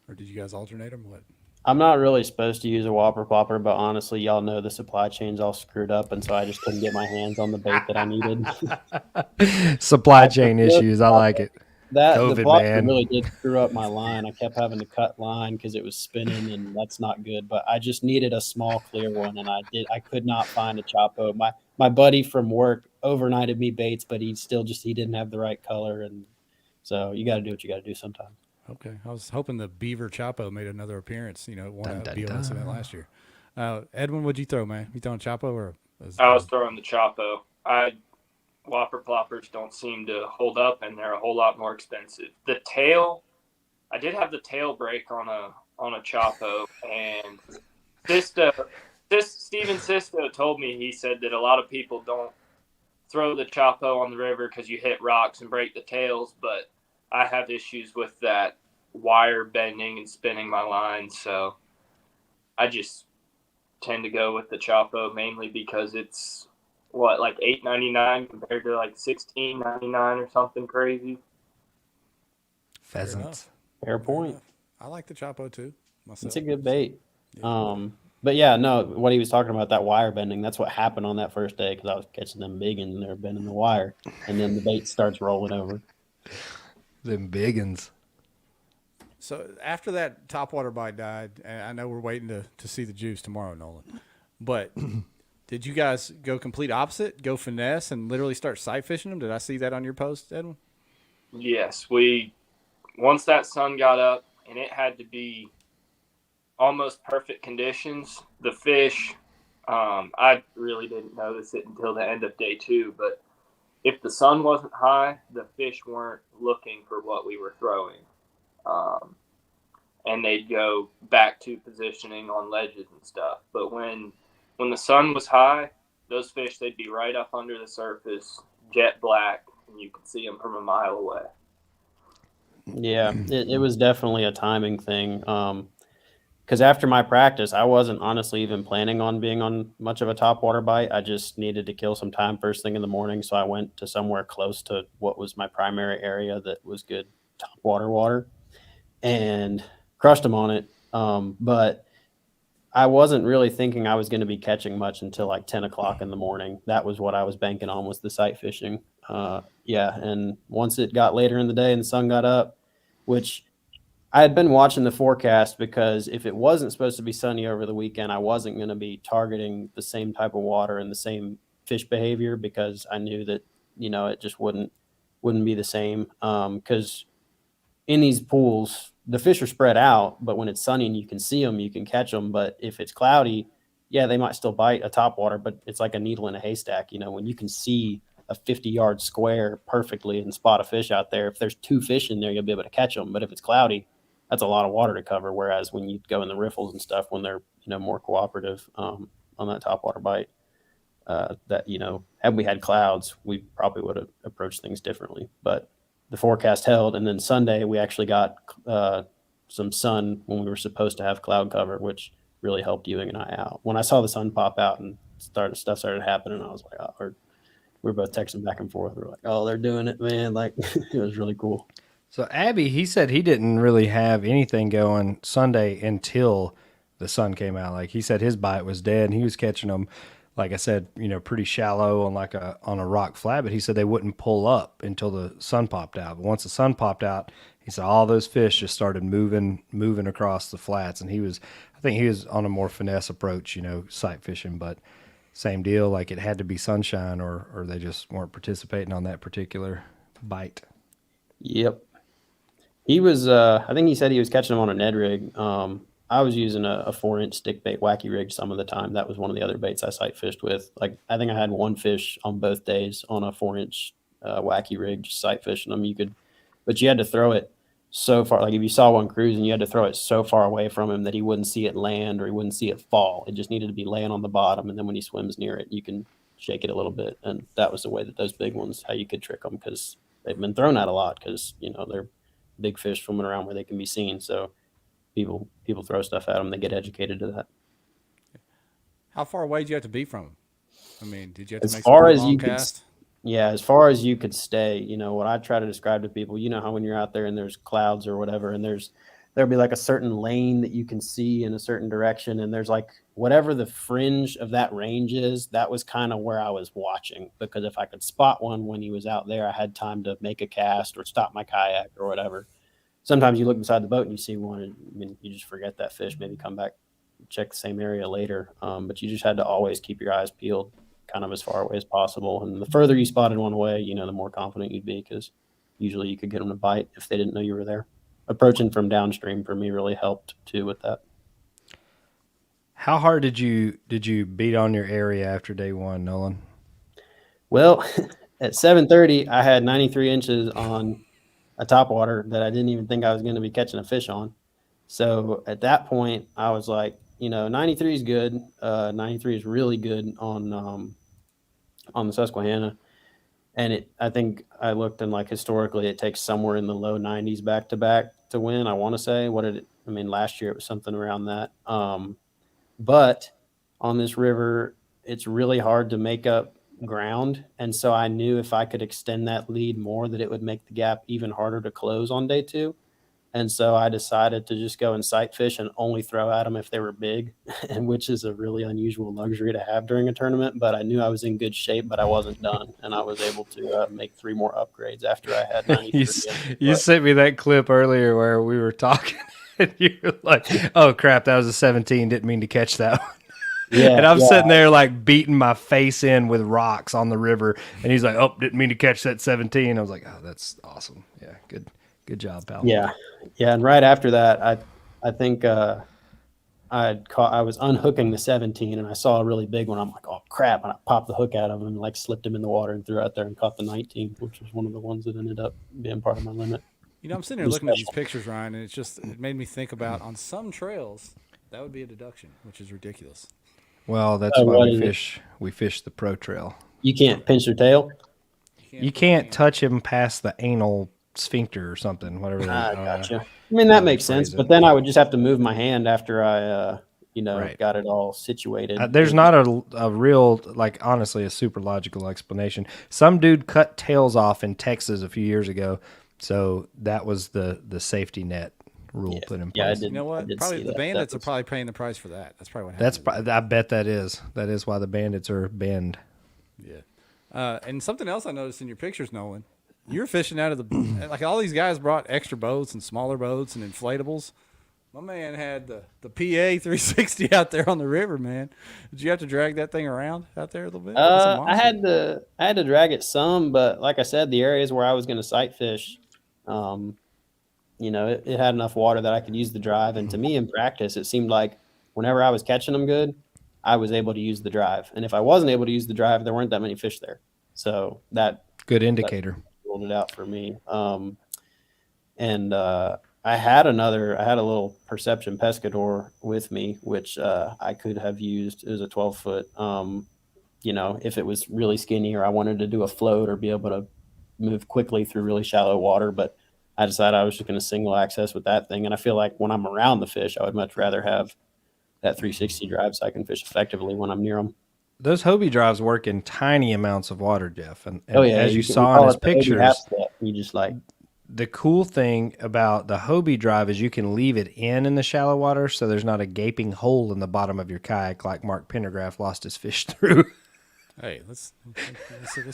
Or did you guys alternate them? What? I'm not really supposed to use a whopper plopper, but honestly, y'all know the supply chain's all screwed up, and so I just couldn't get my hands on the bait that I needed. Supply chain issues. I like it. The COVID, plopper man. really did screw up my line. I kept having to cut line because it was spinning, and that's not good. But I just needed a small clear one, and I could not find a Chapo. My buddy from work overnighted me baits, but he didn't have the right color, and so you got to do what you got to do sometimes. Okay. I was hoping the Beaver Chapo made another appearance, you know, won a Dun, BLS event last year. Edwin, what'd you throw, man? You throwing Chapo or? I was throwing the Chapo. Whopper ploppers don't seem to hold up, and they're a whole lot more expensive. The tail, I did have the tail break on a Chapo, and Steven Sisto told me, he said that a lot of people don't throw the Chapo on the river because you hit rocks and break the tails, but I have issues with that wire bending and spinning my line, so I just tend to go with the Chapo mainly because it's like $8.99 compared to like $16.99 or something crazy. Pheasants. Fair point. I like the Chapo too. Myself. It's a good bait. But yeah, no, what he was talking about, that wire bending, that's what happened on that first day because I was catching them big and they were bending the wire, and then the bait starts rolling over. Them biggins. So after that topwater bite died, and I know we're waiting to see the juice tomorrow, Nolan, but did you guys go complete opposite, go finesse, and literally start sight fishing them? Did I see that on your post, Edwin? Yes, once that sun got up, and it had to be almost perfect conditions. The fish, I really didn't notice it until the end of day 2, but if the sun wasn't high, the fish weren't looking for what we were throwing. And they'd go back to positioning on ledges and stuff. But when the sun was high, those fish, they'd be right up under the surface, jet black, and you could see them from a mile away. Yeah, it was definitely a timing thing. Because after my practice, I wasn't honestly even planning on being on much of a topwater bite. I just needed to kill some time first thing in the morning. So I went to somewhere close to what was my primary area that was good topwater water and crushed them on it. But I wasn't really thinking I was going to be catching much until like 10 o'clock in the morning. That was what I was banking on, was the sight fishing. And once it got later in the day and the sun got up, which I had been watching the forecast because if it wasn't supposed to be sunny over the weekend, I wasn't going to be targeting the same type of water and the same fish behavior because I knew that, it just wouldn't be the same. Because in these pools, the fish are spread out, but when it's sunny and you can see them, you can catch them. But if it's cloudy, yeah, they might still bite a topwater, but it's like a needle in a haystack. When you can see a 50-yard square perfectly and spot a fish out there, if there's 2 fish in there, you'll be able to catch them. But if it's cloudy, that's a lot of water to cover. Whereas when you go in the riffles and stuff, when they're, more cooperative on that topwater bite, had we had clouds, we probably would have approached things differently. But the forecast held, and then Sunday we actually got some sun when we were supposed to have cloud cover, which really helped Ewing and I out. When I saw the sun pop out and stuff started happening, I was like, we were both texting back and forth. We were like, oh, they're doing it, man. Like, it was really cool. So Abby, he said he didn't really have anything going Sunday until the sun came out. Like he said his bite was dead and he was catching them, like I said, pretty shallow on a rock flat, but he said they wouldn't pull up until the sun popped out. But once the sun popped out, he said all those fish just started moving across the flats. And I think he was on a more finesse approach, sight fishing, but same deal. Like it had to be sunshine or they just weren't participating on that particular bite. Yep. He was, I think he said he was catching them on a Ned rig. I was using a 4-inch stick bait wacky rig some of the time. That was one of the other baits I sight fished with. Like, I think I had 1 fish on both days on a 4-inch wacky rig, just sight fishing them. But you had to throw it so far. Like if you saw one cruising, you had to throw it so far away from him that he wouldn't see it land or he wouldn't see it fall. It just needed to be laying on the bottom. And then when he swims near it, you can shake it a little bit. And that was the way that those big ones, how you could trick them, because they've been thrown out a lot because, they're big fish swimming around where they can be seen. So people throw stuff at them. They get educated to that. How far away did you have to be from them? I mean, did you have to As make far some as long you could, cast? yeah, as far as you could stay, you know, what I try to describe to people, you know how when you're out there and there's clouds or whatever, and there'll be like a certain lane that you can see in a certain direction, and there's like whatever the fringe of that range is, that was kind of where I was watching, because if I could spot one when he was out there, I had time to make a cast or stop my kayak or whatever. Sometimes you look beside the boat and you see one, and I mean, you just forget that fish, maybe come back, check the same area later. But you just had to always keep your eyes peeled kind of as far away as possible. And the further you spotted one away, you know, the more confident you'd be, because usually you could get them to bite if they didn't know you were there. Approaching from downstream for me really helped too with that. How hard did you beat on your area after day one, Nolan? Well, at 7:30, I had 93 inches on a topwater that I didn't even think I was going to be catching a fish on. So at that point, I was like, you know, 93 is good. 93 is really good on the Susquehanna. And I think I looked, and like historically, it takes somewhere in the low 90s back to back to win. I want to say, last year it was something around that. But on this river, it's really hard to make up ground. And so I knew if I could extend that lead more, that it would make the gap even harder to close on day two. And so I decided to just go and sight fish and only throw at them if they were big, and which is a really unusual luxury to have during a tournament. But I knew I was in good shape, but I wasn't done. And I was able to make 3 more upgrades after I had 93. You sent me that clip earlier where we were talking, and you were like, oh, crap, that was a 17. Didn't mean to catch that one. Yeah, and I'm sitting there like beating my face in with rocks on the river. And he's like, oh, didn't mean to catch that 17. I was like, oh, that's awesome. Yeah, good job, pal. Yeah. And right after that, I think I was unhooking the 17, and I saw a really big one. I'm like, oh crap! And I popped the hook out of him and like slipped him in the water and threw out there and caught the 19, which was one of the ones that ended up being part of my limit. You know, I'm sitting here looking at these pictures, Ryan, and it made me think about, on some trails that would be a deduction, which is ridiculous. Well, that's why we fish the pro trail. You can't pinch their tail. You can't touch him past the anal sphincter or something, whatever. Gotcha. I mean, that makes sense, but then I would just have to move my hand after I, got it all situated. There's not a real, like, honestly, a super logical explanation. Some dude cut tails off in Texas a few years ago, so that was the safety net rule put in place. Yeah, I did. You know what? Probably the bandits are probably paying the price for that. That's probably what happened. I bet that is why the bandits are banned. Yeah. And something else I noticed in your pictures, Nolan. You're fishing out of the, like, all these guys brought extra boats and smaller boats and inflatables. My man had the PA 360 out there on the river, man. Did you have to drag that thing around out there a little bit? I had to drag it some, but like I said, the areas where I was going to sight fish, it had enough water that I could use the drive. And to me, in practice, it seemed like whenever I was catching them good, I was able to use the drive. And if I wasn't able to use the drive, there weren't that many fish there. So that good indicator. It out for me. I had a little Perception Pescador with me, which I could have used. It was a 12-foot. If it was really skinny or I wanted to do a float or be able to move quickly through really shallow water, but I decided I was just going to single access with that thing. And I feel like when I'm around the fish, I would much rather have that 360 drive so I can fish effectively when I'm near them. Those Hobie drives work in tiny amounts of water, Jeff. And as you saw in his pictures, you just like, the cool thing about the Hobie drive is you can leave it in the shallow water, so there's not a gaping hole in the bottom of your kayak like Mark Pendergraft lost his fish through. Hey, this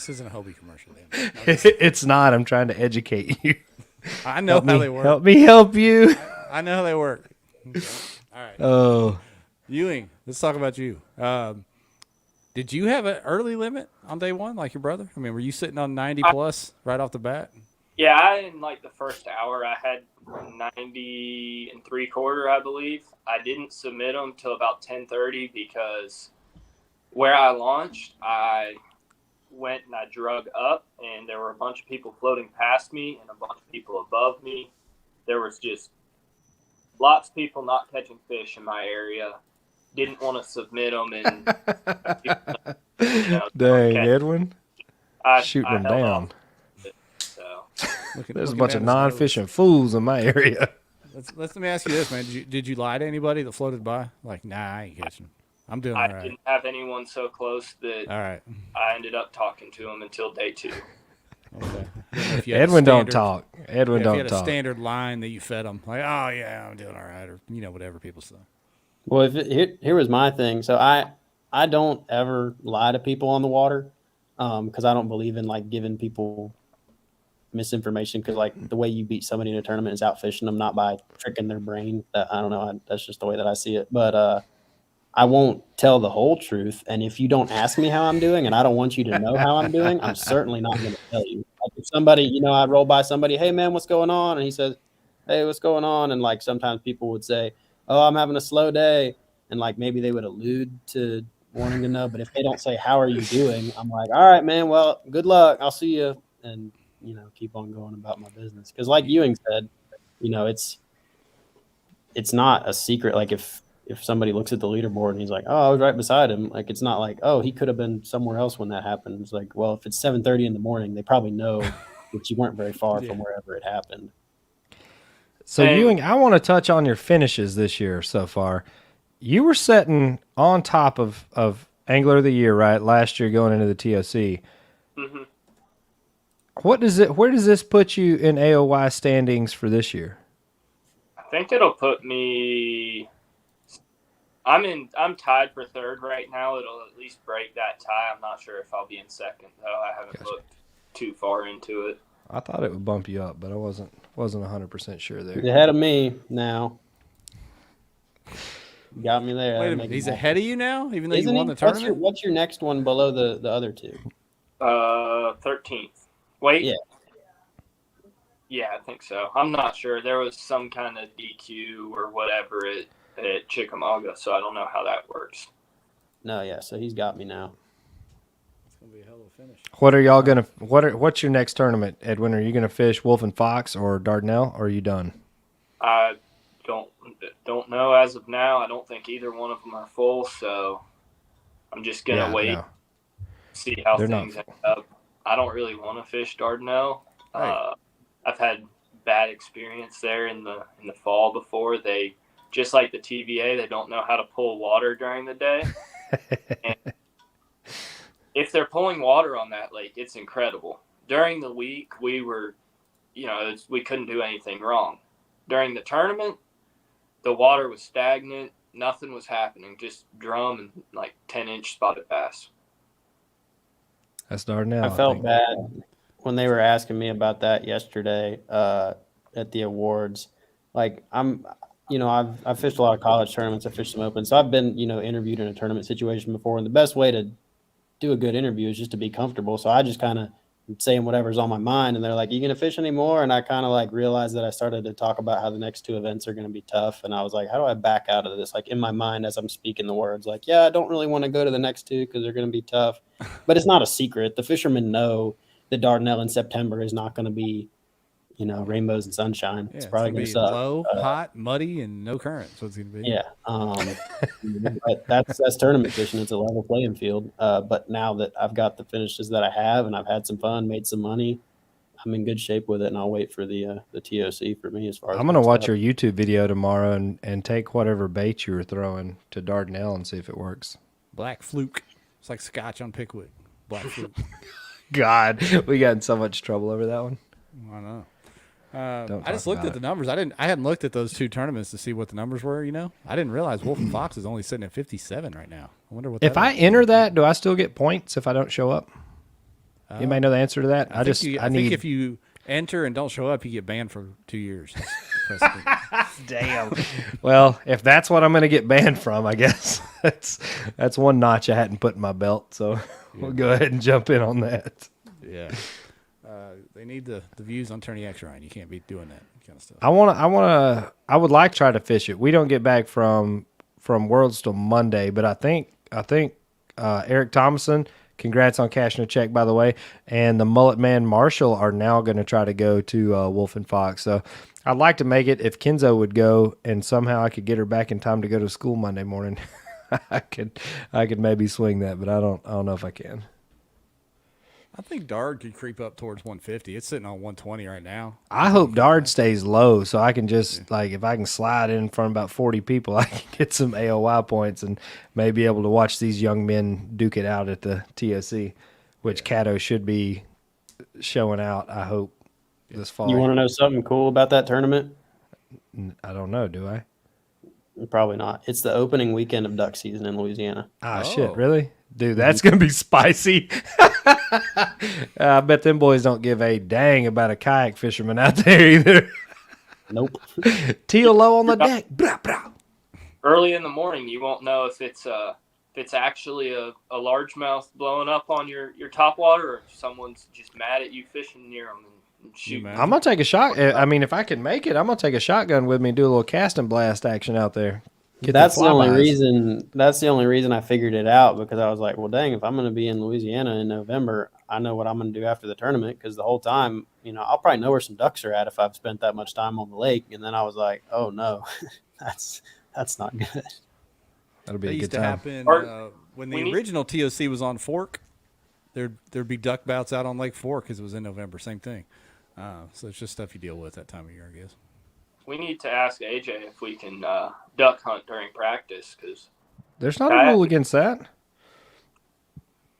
isn't a Hobie commercial. No, it's not. I'm trying to educate you. I know how they work. Help me help you. I know how they work. Okay. All right. Oh, Ewing, let's talk about you. Did you have an early limit on day one, like your brother? I mean, were you sitting on 90 plus right off the bat? Yeah, in like the first hour, I had 90 3/4, I believe. I didn't submit them till about 10:30 because where I launched, I went and I drug up, and there were a bunch of people floating past me and a bunch of people above me. There was just lots of people not catching fish in my area. Didn't want to submit them, and dang, Edwin, shooting them down. So there's a bunch of non-fishing fools in my area. Let me ask you this, man. Did you lie to anybody that floated by? Like, nah, I ain't catching. I'm doing I all right. didn't have anyone so close that All right. I ended up talking to him until day 2. Okay. If you had a Edwin don't standard- talk. Edwin if you don't had a talk. standard line that you fed them, like, oh yeah, I'm doing all right, or whatever people say. Well, here was my thing. So I don't ever lie to people on the water, because I don't believe in like giving people misinformation. Because like the way you beat somebody in a tournament is out fishing them, not by tricking their brain. That I don't know. That's just the way that I see it. But I won't tell the whole truth. And if you don't ask me how I'm doing, and I don't want you to know how I'm doing, I'm certainly not going to tell you. Like if somebody, I roll by somebody, hey man, what's going on? And he says, hey, what's going on? And like sometimes people would say, oh, I'm having a slow day, and like maybe they would allude to wanting to know. But if they don't say how are you doing, I'm like, all right, man, well, good luck. I'll see you, and keep on going about my business. Because like Ewing said, it's not a secret. Like if somebody looks at the leaderboard and he's like, oh, I was right beside him. Like, it's not like, oh, he could have been somewhere else when that happened. It's like, well, if it's 7:30 in the morning, they probably know that you weren't very far from wherever it happened. So Ewing, I want to touch on your finishes this year so far. You were sitting on top of Angler of the Year, right? Last year going into the TOC. Mm-hmm. Where does this put you in AOY standings for this year? I think it'll put me. I'm tied for 3rd right now. It'll at least break that tie. I'm not sure if I'll be in 2nd though. I haven't looked too far into it. I thought it would bump you up, but I wasn't 100% sure there. He's ahead of me now. Got me there. Wait a minute, he's ahead of you now, even though you won the tournament. What's your next one below the other two? 13th. Wait. Yeah. Yeah, I think so. I'm not sure. There was some kind of DQ or whatever at Chickamauga, so I don't know how that works. No, yeah. So he's got me now. It's gonna be a hell of a finish. What are y'all gonna? What's your next tournament, Edwin? Are you gonna fish Wolf and Fox or Dardanelle, or are you done? I don't know as of now. I don't think either one of them are full, so I'm just gonna wait, see how things end up. I don't really want to fish Dardanelle. Right. I've had bad experience there in the fall before. They just like the TVA, they don't know how to pull water during the day. And if they're pulling water on that lake, it's incredible. During the week, we were, we couldn't do anything wrong. During the tournament, the water was stagnant. Nothing was happening. Just drum and like 10-inch spotted bass. That's Dardanelle. I felt bad when they were asking me about that yesterday at the awards. Like I've fished a lot of college tournaments. I fished some open, so I've been interviewed in a tournament situation before. And the best way to do a good interview is just to be comfortable. So I just kind of saying whatever's on my mind, and they're like, "You gonna fish anymore?" And I kind of like realized that I started to talk about how the next 2 events are going to be tough, and I was like, "How do I back out of this?" Like in my mind as I'm speaking the words, like, "Yeah, I don't really want to go to the next 2 because they're going to be tough," but it's not a secret. The fishermen know that Dardanelle in September is not going to be, rainbows and sunshine. Yeah, it's probably going to be suck. Low, hot, muddy, and no current. So it's going to be. Yeah, but that's tournament fishing. It's a level playing field. But now that I've got the finishes that I have, and I've had some fun, made some money, I'm in good shape with it, and I'll wait for the TOC for me as far as I'm gonna watch your YouTube video tomorrow and take whatever bait you were throwing to Dardanelle and see if it works. Black fluke. It's like scotch on Pickwick. Black fluke. God, we got in so much trouble over that one. I know. I just looked at the numbers. I hadn't looked at those 2 tournaments to see what the numbers were. I didn't realize Wolf and Fox is only sitting at 57 right now. I wonder what. If I enter that, do I still get points if I don't show up? You may know the answer to that. I think if you enter and don't show up, you get banned for 2 years. Damn. Well, if that's what I'm going to get banned from, I guess that's one notch I hadn't put in my belt. So we'll go ahead and jump in on that. Yeah. They need the views on Tourney X Ryan. You can't be doing that kind of stuff. I would like to try to fish it. We don't get back from Worlds till Monday, but I think Eric Thomason, congrats on cashing a check, by the way, and the Mullet Man Marshall are now going to try to go to Wolf and Fox. So I'd like to make it if Kenzo would go, and somehow I could get her back in time to go to school Monday morning. I could maybe swing that, but I don't know if I can. I think Dard could creep up towards 150. It's sitting on 120 right now. I hope Dard stays low so I can just, like, if I can slide in front of about 40 people, I can get some AOY points and maybe able to watch these young men duke it out at the TOC, which Caddo should be showing out, I hope, this fall. You want to know something cool about that tournament? I don't know, do I? Probably not. It's the opening weekend of duck season in Louisiana. Ah, shit, really? Dude, that's going to be spicy. I bet them boys don't give a dang about a kayak fisherman out there either. Nope. Teal low on the deck. Brah, brah. Early in the morning, you won't know if it's actually a largemouth blowing up on your topwater, or if someone's just mad at you fishing near them and shooting. I'm going to take a shot. I mean, if I can make it, I'm going to take a shotgun with me and do a little cast and blast action out there. That's the only reason. That's the only reason I figured it out, because I was like, well, dang, if I'm going to be in Louisiana in November, I know what I'm going to do after the tournament, because the whole time, I'll probably know where some ducks are at if I've spent that much time on the lake. And then I was like, oh no, that's not good. That'll be That a used good to time. happen when the original TOC was on Fork. There'd be duck bouts out on Lake Fork because it was in November. Same thing. So it's just stuff you deal with that time of year, I guess. We need to ask AJ if we can duck hunt during practice, because there's not a rule against that.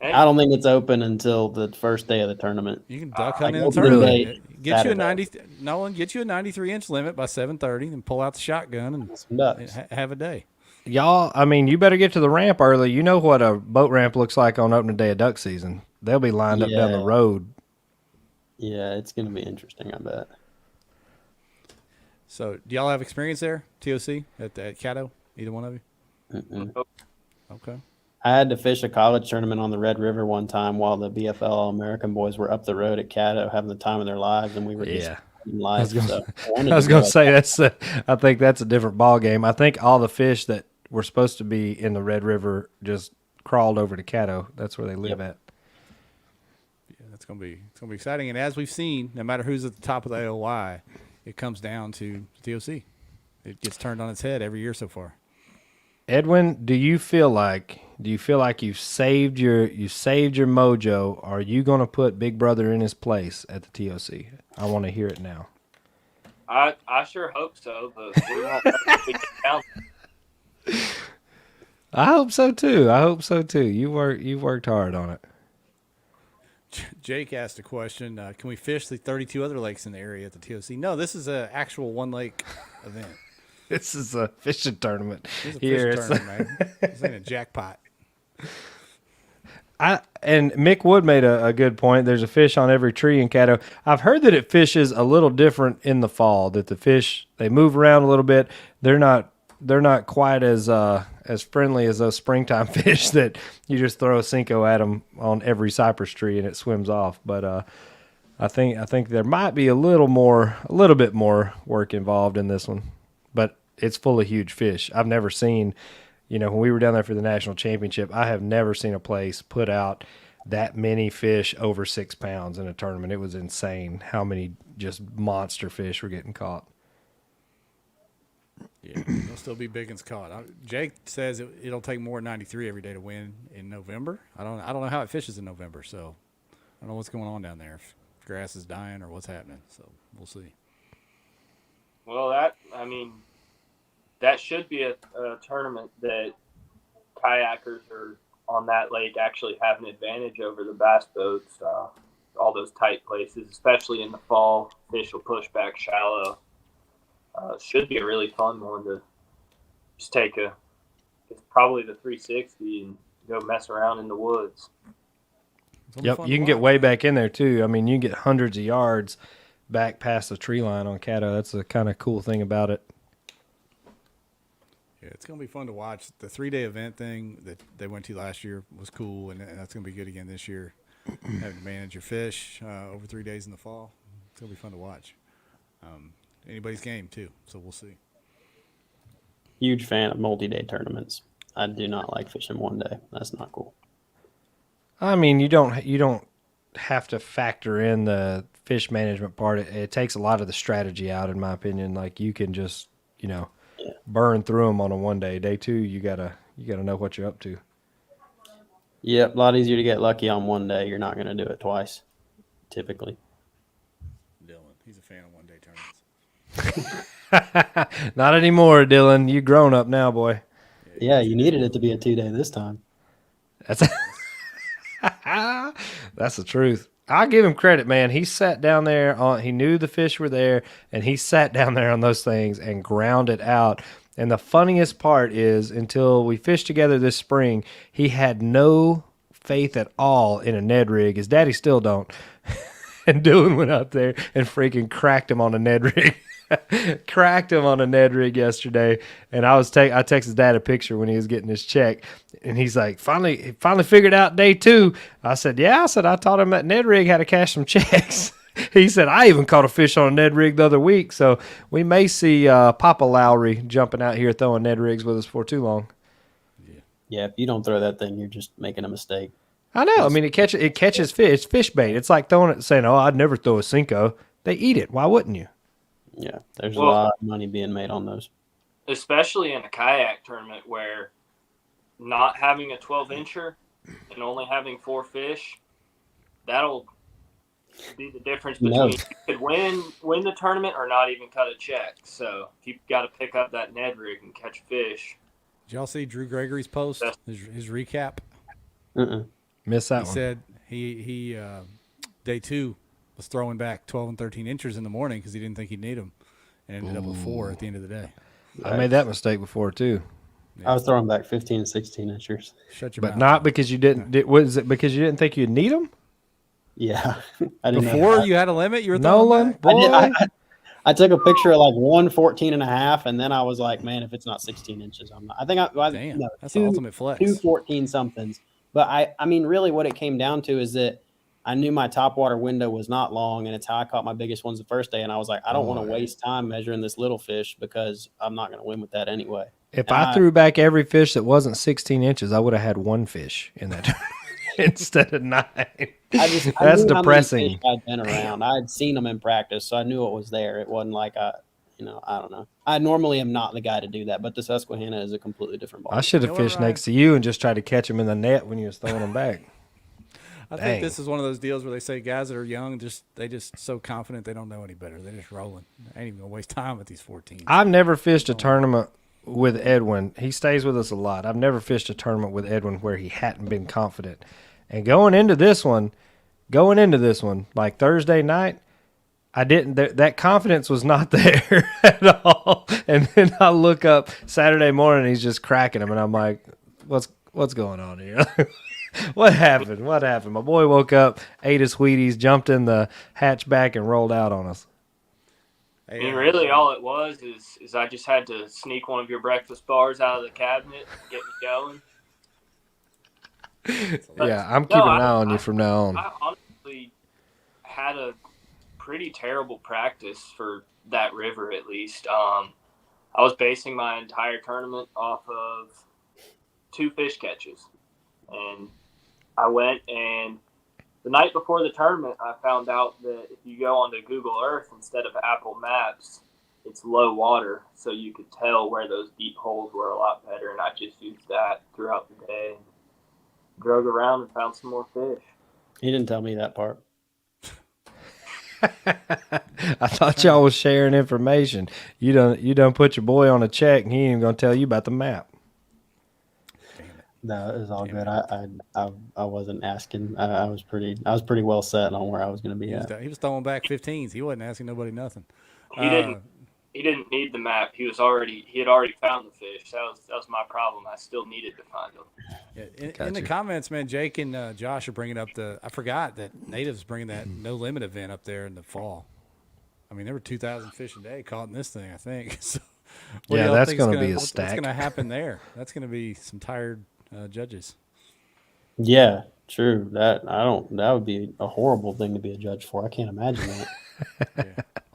I don't think it's open until the first day of the tournament. You can duck hunt in the opening tournament. day Get you a Saturday. Nolan, get you a 93-inch limit by 7:30, and pull out the shotgun and Some ducks. have a day. Y'all, I mean, you better get to the ramp early. You know what a boat ramp looks like on opening day of duck season. They'll be lined up down the road. Yeah, it's going to be interesting, I bet. So, do y'all have experience there, TOC, at Caddo? Either one of you? Mm-mm. Okay. I had to fish a college tournament on the Red River one time while the BFL All-American boys were up the road at Caddo having the time of their lives, and we were just in life. I was going to say I think that's a different ball game. I think all the fish that were supposed to be in the Red River just crawled over to Caddo. That's where they live at. Yeah, it's gonna be exciting. And as we've seen, no matter who's at the top of the AOY, it comes down to TOC. It gets turned on its head every year so far. Edwin, do you feel like you've saved your mojo? Are you going to put Big Brother in his place at the TOC? I want to hear it now. I sure hope so, but we won't we get down. I hope so too. You've worked hard on it. Jake asked a question. Can we fish the 32 other lakes in the area at the TOC? No, this is an actual one lake event. This is a fishing tournament. It's a fishing tournament, man. This ain't a jackpot. And Mick Wood made a good point. There's a fish on every tree in Caddo. I've heard that it fishes a little different in the fall. That the fish, they move around a little bit. They're not quite as friendly as those springtime fish that you just throw a Cinco at them on every cypress tree and it swims off. But I think there might be a little bit more work involved in this one. But it's full of huge fish. I've never seen, when we were down there for the national championship, I have never seen a place put out that many fish over 6 pounds in a tournament. It was insane how many just monster fish were getting caught. Yeah, they'll still be big and caught. Jake says it'll take more than 93 every day to win in November. I don't know how it fishes in November, so I don't know what's going on down there. If grass is dying or what's happening, so we'll see. Well, that should be a tournament that kayakers are on that lake actually have an advantage over the bass boats. All those tight places, especially in the fall, fish will push back shallow. Should be a really fun one to just it's probably the 360 and go mess around in the woods. Yep, you can get way back in there too. I mean, you can get hundreds of yards back past the tree line on Caddo. That's the kind of cool thing about it. Yeah, it's going to be fun to watch. The 3-day event thing that they went to last year was cool, and that's going to be good again this year. Having to manage your fish over 3 days in the fall. It's going to be fun to watch. Anybody's game, too, so we'll see. Huge fan of multi-day tournaments. I do not like fishing one day. That's not cool. I mean, you don't have to factor in the fish management part. It takes a lot of the strategy out, in my opinion. Like, you can just, burn through them on a 1 day. Day 2, you gotta know what you're up to. Yep, a lot easier to get lucky on one day. You're not going to do it twice, typically. Dylan, he's a fan of one-day tournaments. Not anymore, Dylan. You grown up now, boy. Yeah, you needed it to be a 2-day this time. That's that's the truth. I'll give him credit, man. He sat down there he knew the fish were there, and he sat down there on those things and ground it out. And the funniest part is, until we fished together this spring, he had no faith at all in a Ned rig. His daddy still don't. And Dylan went out there and freaking cracked him on a Ned rig. Cracked him on a Ned rig yesterday, and I texted Dad a picture when he was getting his check, and he's like, finally figured out day 2. I said, yeah. I taught him that Ned rig how to cash some checks. He said, I even caught a fish on a Ned rig the other week, so we may see Papa Lowry jumping out here throwing Ned rigs with us for too long. Yeah, if you don't throw that thing, you're just making a mistake. I know. I mean, it catches fish. It's fish bait. It's like throwing it, saying, oh, I'd never throw a Cinco. They eat it. Why wouldn't you? Yeah, there's a lot of money being made on those. Especially in a kayak tournament where not having a 12-incher and only having 4 fish, that'll be the difference between you could win the tournament or not even cut a check. So you've got to pick up that Ned rig and catch fish. Did y'all see Drew Gregory's post, his recap? Missed that one. He said he day 2 was throwing back 12 and 13 inches in the morning because he didn't think he'd need them, and ended up with 4 at the end of the day. I made that mistake before too. Yeah. I was throwing back 15 and 16 inchers. Shut your but mouth. Not because you didn't. Was it because you didn't think you'd need them? Yeah. Before you had a limit, you were Nolan, boy. I took a picture of like 114 and a half, and then I was like, man, if it's not 16 inches, I'm not. I think Damn, that's the ultimate flex. 214 somethings. But I mean, really what it came down to is that I knew my topwater window was not long, and it's how I caught my biggest ones the first day. And I was like, I don't want to waste time measuring this little fish because I'm not going to win with that anyway. If I threw back every fish that wasn't 16 inches, I would have had 1 fish in that instead of 9. That's depressing. I'd been around. I'd seen them in practice, so I knew it was there. It wasn't like I don't know. I normally am not the guy to do that, but the Susquehanna is a completely different ball. I should have fished next to you and just tried to catch them in the net when you was throwing them back. I think this is one of those deals where they say guys that are young, they just so confident they don't know any better. They're just rolling. I ain't even gonna waste time with these 14s. I've never fished a tournament with Edwin. He stays with us a lot. I've never fished a tournament with Edwin where he hadn't been confident. And going into this one, like Thursday night, I didn't. That confidence was not there at all. And then I look up Saturday morning, he's just cracking them, and I'm like, "What's going on here? What happened? What happened?" My boy woke up, ate his Wheaties, jumped in the hatchback, and rolled out on us. I mean, really, all it was is I just had to sneak one of your breakfast bars out of the cabinet and get me going. Yeah, I'm keeping an eye on you from now on. I honestly had a pretty terrible practice for that river, at least. I was basing my entire tournament off of 2 fish catches. And I went, and the night before the tournament, I found out that if you go onto Google Earth instead of Apple Maps, it's low water, so you could tell where those deep holes were a lot better. And I just used that throughout the day. Drove around and found some more fish. He didn't tell me that part. I thought y'all was sharing information. You done put your boy on a check, and he ain't even gonna tell you about the map. No, it was all good. I wasn't asking. I was pretty well set on where I was going to be at. He was throwing back 15s. He wasn't asking nobody nothing. He didn't need the map. He had already found the fish. That was my problem. I still needed to find them. Yeah, in the comments, man, Jake and Josh are bringing up I forgot that Native's bringing that no limit event up there in the fall. I mean, there were 2,000 fish a day caught in this thing, I think. So, yeah, that's going to be a stack. What's going to happen there? That's going to be some tired judges. Yeah, true. That would be a horrible thing to be a judge for. I can't imagine that. Yeah.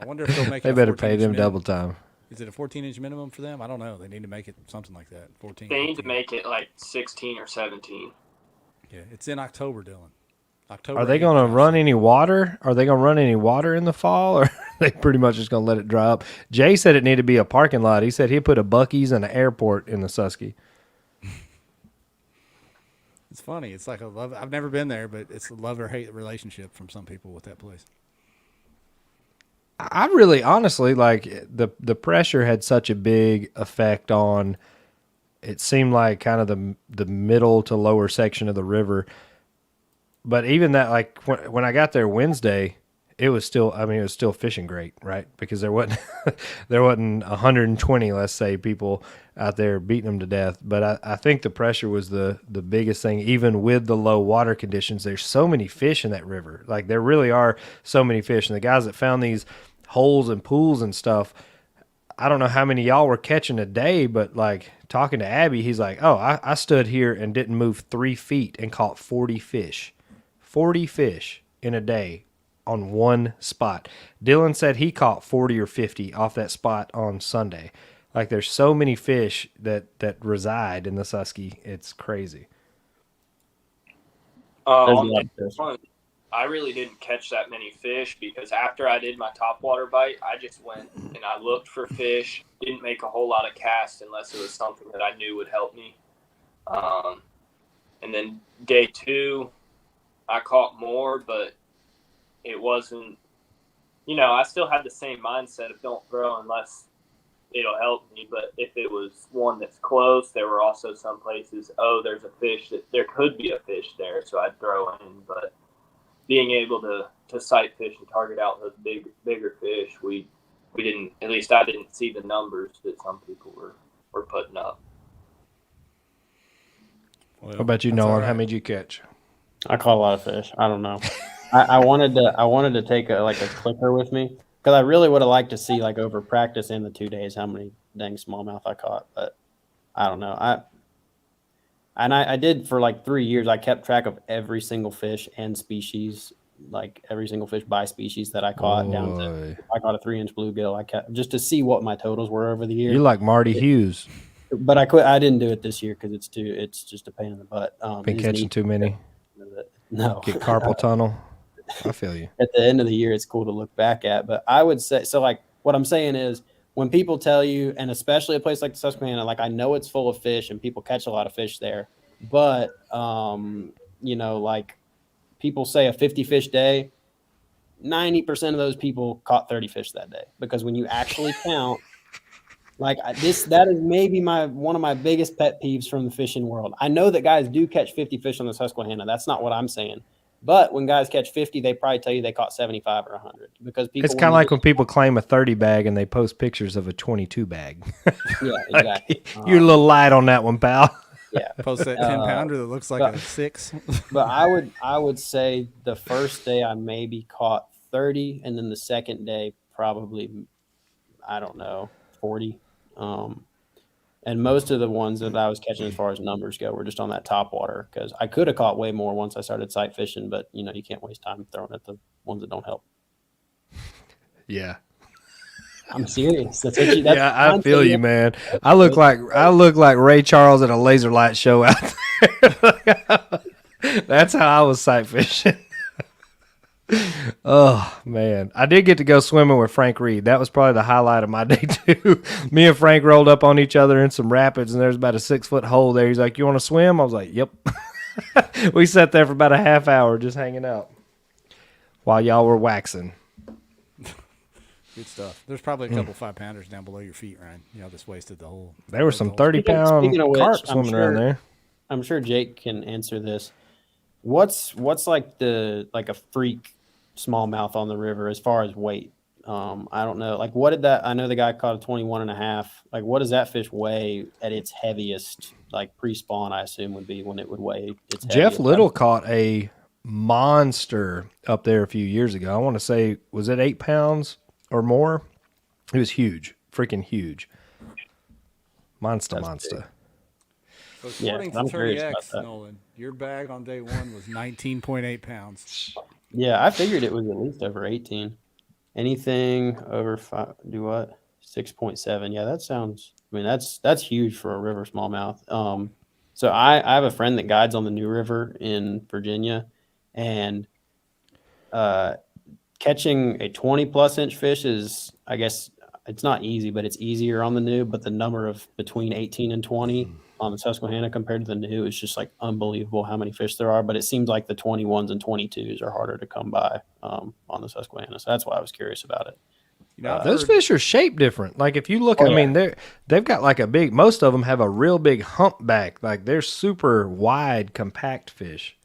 I wonder if they'll make they better pay them double time. Is it a 14-inch minimum for them? I don't know. They need to make it something like that. 14. They need to make it like 16 or 17. Yeah, it's in October, Dylan. October. Are they going to run any water? Are they going to run any water in the fall, or are they pretty much just going to let it dry up? Jay said it needed to be a parking lot. He said he'd put a Buc-ee's and an airport in the Susky. It's funny. It's like a love. I've never been there, but it's a love or hate relationship from some people with that place. I really, honestly, like the pressure had such a big effect on. It seemed like kind of the middle to lower section of the river, but even that, like when I got there Wednesday, it was still. I mean, it was still fishing great, right? Because there wasn't 120, let's say, people out there beating them to death. But I think the pressure was the biggest thing. Even with the low water conditions, there's so many fish in that river. Like there really are so many fish, and the guys that found these holes and pools and stuff, I don't know how many y'all were catching a day, but like talking to Abby, he's like, oh, I stood here and didn't move 3 feet and caught 40 fish. 40 fish in a day on one spot. Dylan said he caught 40 or 50 off that spot on Sunday. Like there's so many fish that reside in the Susky. It's crazy. On day one, I really didn't catch that many fish because after I did my topwater bite, I just went and I looked for fish. Didn't make a whole lot of casts unless it was something that I knew would help me. And then day 2, I caught more, but it wasn't, I still had the same mindset of don't throw unless it'll help me. But if it was one that's close, there were also some places, there's a fish there could be a fish there, so I'd throw in. But being able to sight fish and target out those bigger fish, we didn't, at least I didn't see the numbers that some people were putting up. Well, how about you, Nolan? Right. How many did you catch? I caught a lot of fish. I don't know. I wanted to take a clicker with me because I really would have liked to see like over practice in the 2 days how many dang smallmouth I caught, but I don't know. I did for like 3 years. I kept track of every single fish and species, like every single fish by species that I caught. Down to I caught a 3-inch bluegill. I kept just to see what my totals were over the year. You're like Marty Hughes. But I quit. I didn't do it this year because it's just a pain in the butt. Been catching too many. No. Get carpal tunnel. I feel you. At the end of the year, it's cool to look back at. But I would say, so like what I'm saying is when people tell you, and especially a place like the Susquehanna, like I know it's full of fish and people catch a lot of fish there, but, like people say a 50 fish day, 90% of those people caught 30 fish that day. Because when you actually count, like that is maybe one of my biggest pet peeves from the fishing world. I know that guys do catch 50 fish on the Susquehanna. That's not what I'm saying. But when guys catch 50, they probably tell you they caught 75 or 100 because people. It's kind of like when people claim a 30 bag and they post pictures of a 22 bag. Yeah, exactly. You're a little light on that one, pal. Yeah, post that 10-pounder that looks like a 6. But I would say the first day I maybe caught 30, and then the second day probably, I don't know, 40. And most of the ones that I was catching as far as numbers go were just on that top water because I could have caught way more once I started sight fishing, but you can't waste time throwing at the ones that don't help. Yeah. I'm serious. That's what yeah, I feel you, man. I look like Ray Charles at a laser light show out there. That's how I was sight fishing. Oh man, I did get to go swimming with Frank Reed. That was probably the highlight of my day too. Me and Frank rolled up on each other in some rapids, and there's about a 6-foot hole there. He's like, "You want to swim?" I was like, "Yep." We sat there for about a half hour just hanging out while y'all were waxing. Good stuff. There's probably a couple 5-pounders down below your feet, Ryan. Just wasted the whole. There were some 30-pound carp swimming around there. I'm sure Jake can answer this. What's like a freak smallmouth on the river as far as weight? I don't know. Like what did that? I know the guy caught a 21.5. Like what does that fish weigh at its heaviest? Like pre-spawn, I assume would be when it would weigh its heaviest. Jeff Little caught a monster up there a few years ago. I want to say, was it 8 pounds or more? It was huge, freaking huge. Monster. So according to 30X, Nolan, your bag on day 1 was 19.8 pounds. Yeah, I figured it was at least over 18. Anything over 5, do what? 6.7. Yeah, that sounds. I mean, that's huge for a river smallmouth. So I have a friend that guides on the New River in Virginia, and catching a 20+ inch fish is, I guess, it's not easy, but it's easier on the New. But the number of between 18 and 20 on the Susquehanna compared to the new. It's just like unbelievable how many fish there are. But it seems like the 21s and 22s are harder to come by on the Susquehanna. So that's why I was curious about it. You know, I've Those heard, fish are shaped different. Like if you look, Oh, I yeah. mean, they've got like a big. Most of them have a real big humpback. Like they're super wide, compact fish.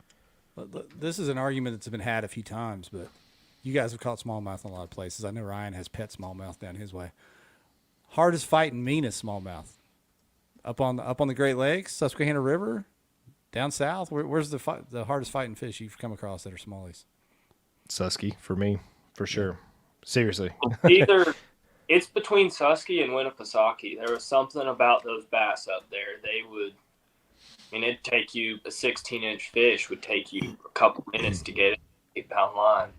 this is an argument that's been had a few times, but you guys have caught smallmouth in a lot of places. I know Ryan has pet smallmouth down his way. Hardest fighting, meanest smallmouth up on the Great Lakes, Susquehanna River, down south. Where's the hardest fighting fish you've come across that are smallies? Susky for me, for sure. Seriously. Either it's between Susky and Winnipesaukee. There was something about those bass up there. They would, I mean, it'd take you a 16-inch fish would take you a couple minutes to get an 8-pound line.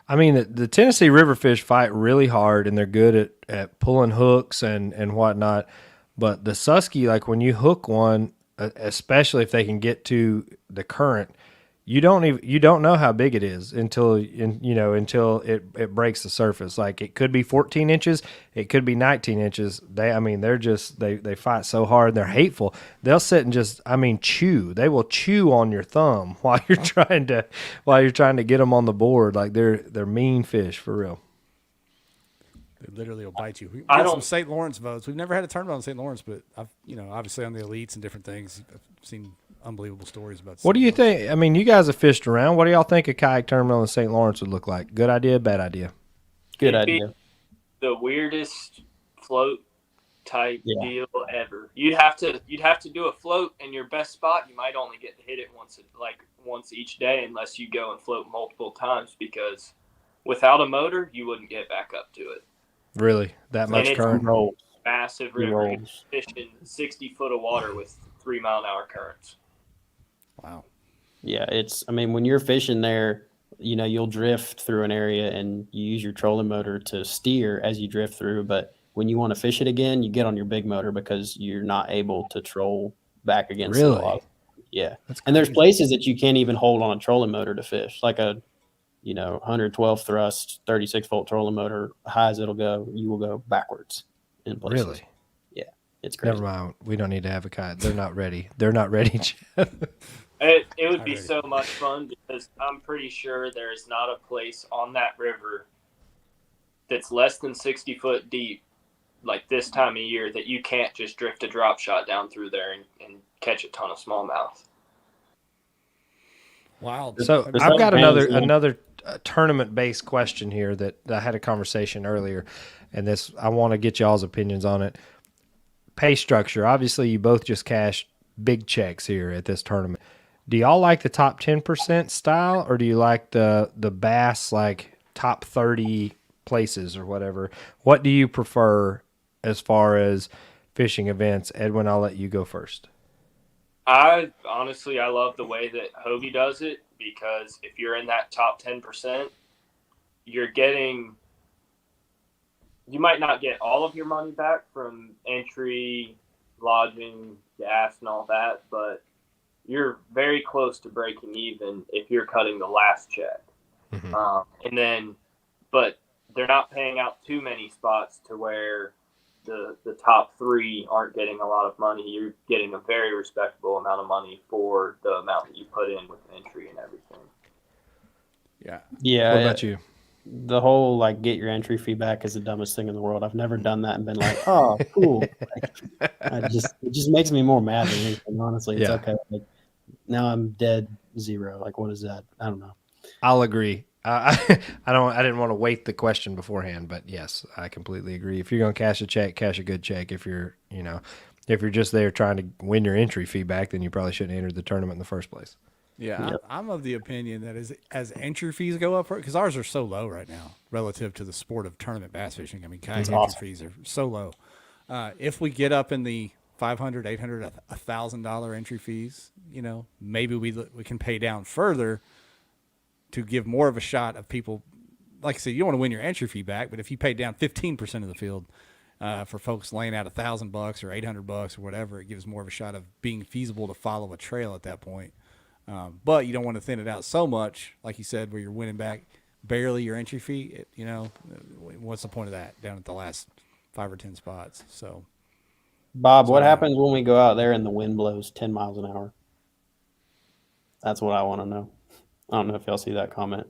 I mean, the Tennessee River fish fight really hard, and they're good at pulling hooks and whatnot. But the Susky, like when you hook one, especially if they can get to the current, you don't know how big it is until it breaks the surface. Like it could be 14 inches, it could be 19 inches. They fight so hard. They're hateful. They'll sit and just chew. They will chew on your thumb while you're trying to get them on the board. Like they're mean fish for real. They literally will bite you. We I got don't- some St. Lawrence boats. We've never had a tournament on St. Lawrence, but I've obviously on the elites and different things, I've seen unbelievable stories about. What do you St. Lawrence. think? I mean, you guys have fished around. What do y'all think a kayak tournament on the St. Lawrence would look like? Good idea, bad idea? Good It'd be idea. the weirdest float type Yeah. deal ever. You'd have to do a float in your best spot. You might only get to hit it once each day, unless you go and float multiple times, because without a motor, you wouldn't get back up to it. Really? That much it's- current? Rolls. Massive He river, rolls. fishing 60 foot of water with 3-mile-an-hour currents. Wow. Yeah, when you're fishing there, you'll drift through an area and you use your trolling motor to steer as you drift through. But when you want to fish it again, you get on your big motor because you're not able to troll back against it a Really? lot. Yeah. That's And there's crazy. places that you can't even hold on a trolling motor to fish, like a 112 thrust, 36 volt trolling motor. High as it'll go, you will go backwards in places. Really? Yeah, it's crazy. Never mind. We don't need to have a kayak. They're not ready. They're not ready, Jeff. It would be Alrighty. so much fun, because I'm pretty sure there's not a place on that river that's less than 60 foot deep, like this time of year, that you can't just drift a drop shot down through there and catch a ton of smallmouth. Wow. So There's I've got some another fans, another tournament-based question here that I had a conversation earlier, and I want to get y'all's opinions on it. Pay structure. Obviously, you both just cashed big checks here at this tournament. Do y'all like the top 10% style, or do you like the bass like top 30 places or whatever? What do you prefer as far as fishing events? Edwin, I'll let you go first. I love the way that Hobie does it, because if you're in that top 10%, you might not get all of your money back from entry, lodging, gas, and all that, but you're very close to breaking even if you're cutting the last check. Mm-hmm. But they're not paying out too many spots to where the top 3 aren't getting a lot of money. You're getting a very respectable amount of money for the amount that you put in with entry and everything. Yeah. Yeah. What about you? The whole get your entry fee back is the dumbest thing in the world. I've never done that and been like, oh, cool. It just makes me more mad than anything. Honestly, it's Yeah. okay. Now I'm dead zero. What is that? I don't know. I'll agree. I didn't want to wait the question beforehand, but yes, I completely agree. If you're going to cash a check, cash a good check. If you're just there trying to win your entry fee back, then you probably shouldn't enter the tournament in the first place. Yeah, Yep. I'm of the opinion that as entry fees go up, because ours are so low right now relative to the sport of tournament bass fishing. I mean, kayak entry awesome. fees are so low. If we get up in the $500, $800, $1,000 entry fees, maybe we can pay down further to give more of a shot of people. Like I said, you don't want to win your entry fee back, but if you pay down 15% of the field for folks laying out $1,000 or $800 or whatever, it gives more of a shot of being feasible to follow a trail at that point. But you don't want to thin it out so much, like you said, where you're winning back barely your entry fee. What's the point of that down at the last 5 or 10 spots? So Bob, what So, happens when we go out there and the wind blows 10 miles an hour? That's what I want to know. I don't know if y'all see that comment.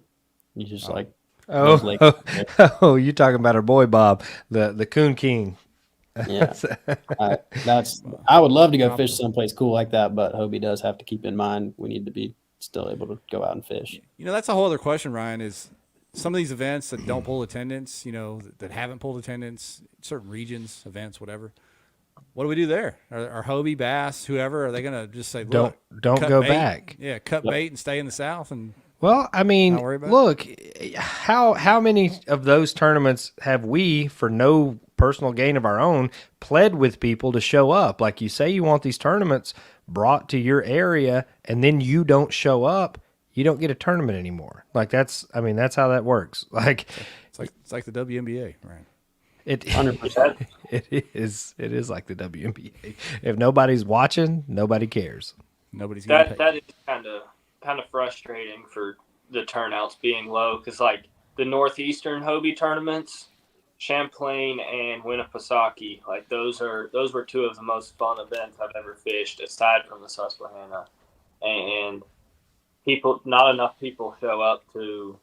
You just like those Oh, lakes. oh, you talking about our boy Bob, the Coon King. Yeah, I would love to go fish someplace cool like that, but Hobie does have to keep in mind we need to be still able to go out and fish. You know, that's a whole other question, Ryan, is some of these events that don't pull attendance, you know, that haven't pulled attendance, certain regions, events, whatever. What do we do there? Are Hobie, Bass, whoever, are they going to just say, look, Don't cut go bait? back. Yeah, cut bait and stay in the South and Well, I mean, not worry about it? look, how many of those tournaments have we, for no personal gain of our own, pled with people to show up? Like, you say you want these tournaments brought to your area, and then you don't show up, you don't get a tournament anymore. Like, that's how that works. Like, It's like the WNBA, right? it 100%. it is like the WNBA. If nobody's watching, nobody cares. Nobody's getting paid. That is kind of frustrating for the turnouts being low, because like the Northeastern Hobie tournaments, Champlain and Winnipesaukee, like those were two of the most fun events I've ever fished, aside from the Susquehanna, and not enough people show up to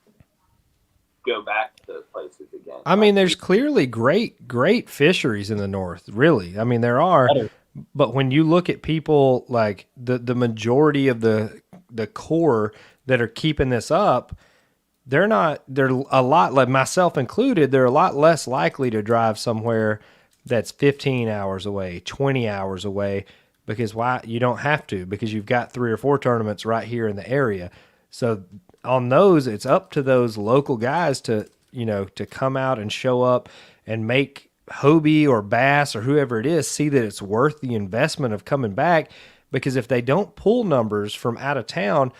go back to those places again. I mean, there's clearly great fisheries in the North, really. I mean, there are, but when you look at people, like the majority of the core that are keeping this up, they're a lot, like myself included, they're a lot less likely to drive somewhere that's 15 hours away, 20 hours away, because why? You don't have to, because you've got 3 or 4 tournaments right here in the area. So on those, it's up to those local guys to come out and show up and make Hobie or Bass or whoever it is see that it's worth the investment of coming back. Because if they don't pull numbers from out of town,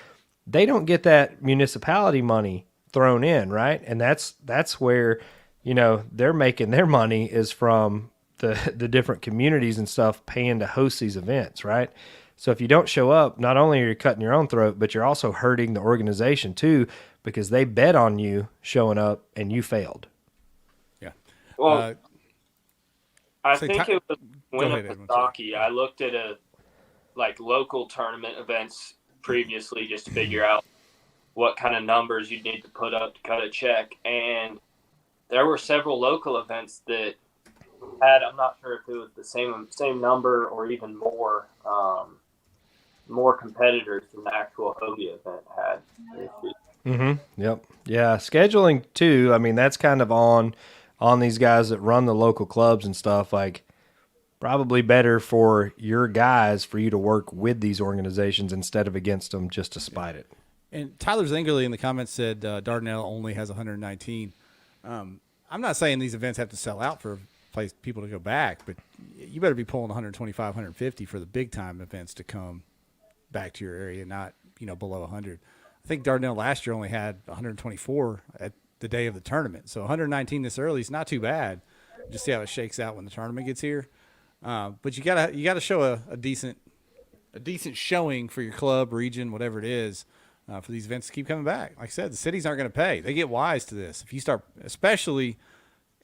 they don't get that municipality money thrown in, right? And that's where, they're making their money, is from the different communities and stuff paying to host these events, right? So if you don't show up, not only are you cutting your own throat, but you're also hurting the organization too, because they bet on you showing up and you failed. Yeah. Well, I say think it was Go ahead, Edwin, Winnipesaukee. I looked at local tournament events previously just to figure out what kind of numbers you'd need to put up to cut a check, and there were several local events that had, I'm not sure if it was the same number or even more competitors than the actual Hobie event had. Mm-hmm. Yep. Yeah. Scheduling too. I mean, that's kind of on these guys that run the local clubs and stuff. Like, probably better for your guys for you to work with these organizations instead of against them, just to spite it. And Tyler Zingerly in the comments said Dardanelle only has 119. I'm not saying these events have to sell out for people to go back, but you better be pulling 125, 150 for the big time events to come back to your area, not below 100. I think Dardanelle last year only had 124 at the day of the tournament, so 119 this early is not too bad. Just see how it shakes out when the tournament gets here. But you gotta show a decent showing for your club, region, whatever it is, for these events to keep coming back. Like I said, the cities aren't going to pay. They get wise to this. If you start, especially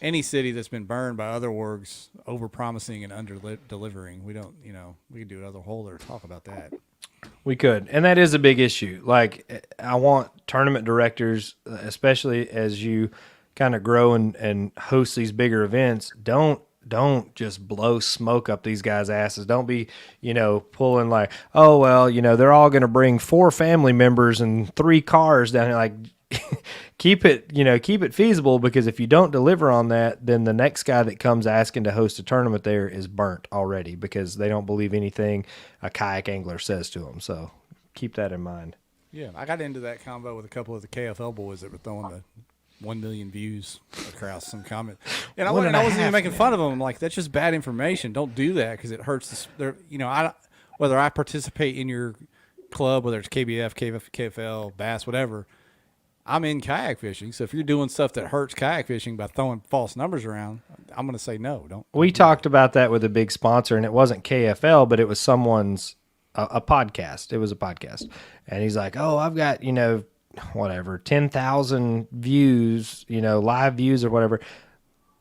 any city that's been burned by other orgs over promising and under delivering, we can do another whole other talk about that. We could, and that is a big issue. Like, I want tournament directors, especially as you kind of grow and host these bigger events, don't just blow smoke up these guys' asses. Don't be, pulling like, oh, well, they're all going to bring 4 family members and 3 cars down here. Like, keep it feasible, because if you don't deliver on that, then the next guy that comes asking to host a tournament there is burnt already, because they don't believe anything a kayak angler says to them. So keep that in mind. Yeah, I got into that combo with a couple of the KFL boys that were throwing the 1 million views across some comment, and I wasn't even making fun of them. I'm like, that's just bad information. Don't do that, because it hurts. Whether I participate in your club, whether it's KBF, KFL, Bass, whatever, I'm in kayak fishing. So if you're doing stuff that hurts kayak fishing by throwing false numbers around, I'm going to say no. Don't. We talked about that with a big sponsor, and it wasn't KFL, but it was someone's a podcast. It was a podcast, and he's like, "Oh, I've got 10,000 views, live views or whatever."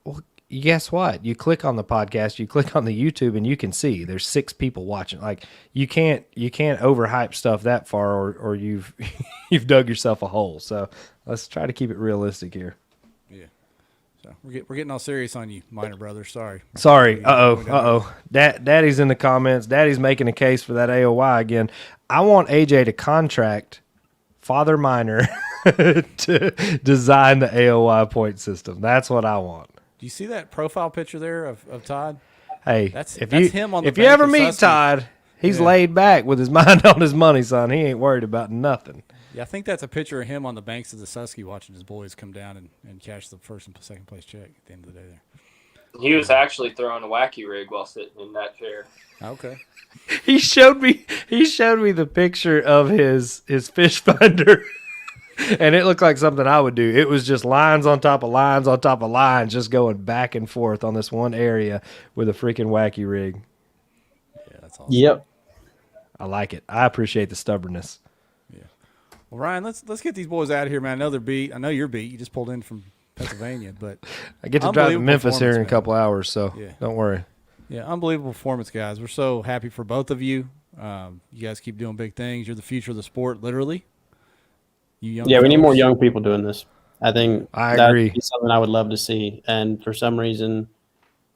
Well, guess what? You click on the podcast, you click on the YouTube, and you can see there's 6 people watching. Like you can't overhype stuff that far, or you've you've dug yourself a hole. So let's try to keep it realistic here. Yeah. So we're getting all serious on you, Minor brother. Sorry. Daddy's in the comments. Daddy's making a case for that AOY again. I want AJ to contract Father Minor to design the AOY point system. That's what I want. Do you see that profile picture there of Todd? Hey, That's if him on the if you bank ever of meet Susky. Todd, he's Yeah. laid back with his mind on his money, son. He ain't worried about nothing. Yeah, I think that's a picture of him on the banks of the Susky watching his boys come down and cash the first and second place check at the end of the day there. He was actually throwing a wacky rig while sitting in that chair. Okay. He showed me the picture of his fish finder. And it looked like something I would do. It was just lines on top of lines on top of lines, just going back and forth on this one area with a freaking wacky rig. Yeah, that's awesome. Yep. I like it. I appreciate the stubbornness. Yeah. Well, Ryan, let's get these boys out of here, man. Another beat. I know you're beat. You just pulled in from Pennsylvania, but I get to drive to unbelievable Memphis here in a performance, couple hours, so Yeah. don't worry. Yeah, unbelievable performance, guys. We're so happy for both of you. You guys keep doing big things. You're the future of the sport, literally. You young Yeah, we need more fellas. young people doing this. I think I that'd agree. be something I would love to see. And for some reason,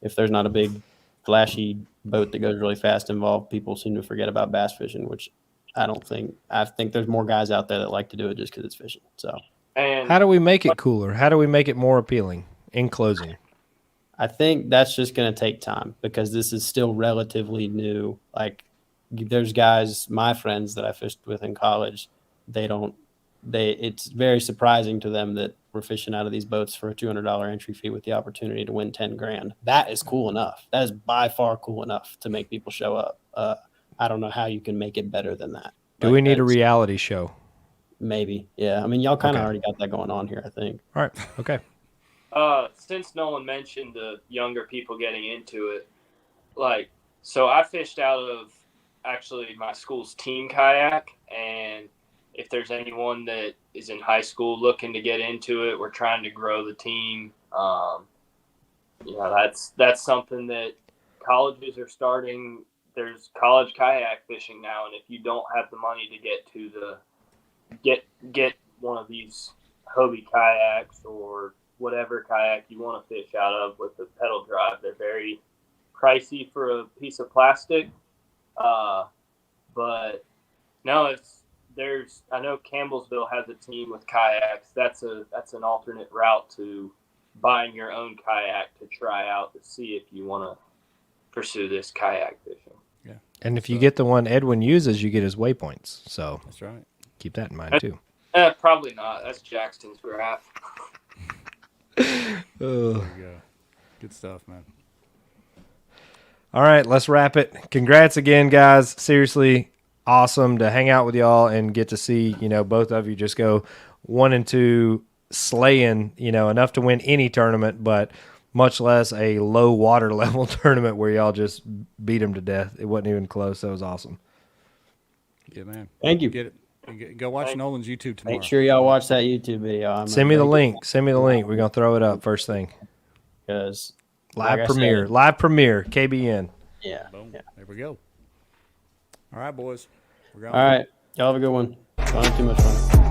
if there's not a big, flashy boat that goes really fast involved, people seem to forget about bass fishing, which I don't think. I think there's more guys out there that like to do it just because it's fishing. So And How do we make it cooler? How do we make it more appealing? In closing. I think that's just going to take time because this is still relatively new. Like there's guys, my friends that I fished with in college, it's very surprising to them that we're fishing out of these boats for a $200 entry fee with the opportunity to win 10 grand. That is cool enough. That is by far cool enough to make people show up. I don't know how you can make it better than that. Do Like, we need a that's- reality show? Maybe. Yeah. I mean, y'all kind of Okay. already got that going on here, I think. All right. Okay. since Nolan mentioned the younger people getting into it, so I fished out of actually my school's team kayak, and if there's anyone that is in high school looking to get into it, we're trying to grow the team. That's something that colleges are starting. There's college kayak fishing now, and if you don't have the money to get to get one of these Hobie kayaks or whatever kayak you want to fish out of with the pedal drive, they're very pricey for a piece of plastic. But no, I know Campbellsville has a team with kayaks. That's an alternate route to buying your own kayak to try out to see if you want to pursue this kayak fishing. Yeah. And if you get the one Edwin uses, you get his waypoints. So That's right. keep that in mind too. Probably not. That's Jackson's graph. There you go. Good stuff, man. All right, let's wrap it. Congrats again, guys. Seriously, awesome to hang out with y'all and get to see, both of you just go 1 and 2 slaying, enough to win any tournament, but much less a low water level tournament where y'all just beat them to death. It wasn't even close. That was awesome. Yeah, man. Thank you. Get it. Go watch Nolan's YouTube tomorrow. Make sure y'all watch that YouTube video. Send me the link. We're going to throw it up first thing. Because Live like I premiere. said- Live premiere. KBN. Yeah. Boom. There we go. All right, boys. We're going. All right. Y'all have a good one. Don't have too much fun.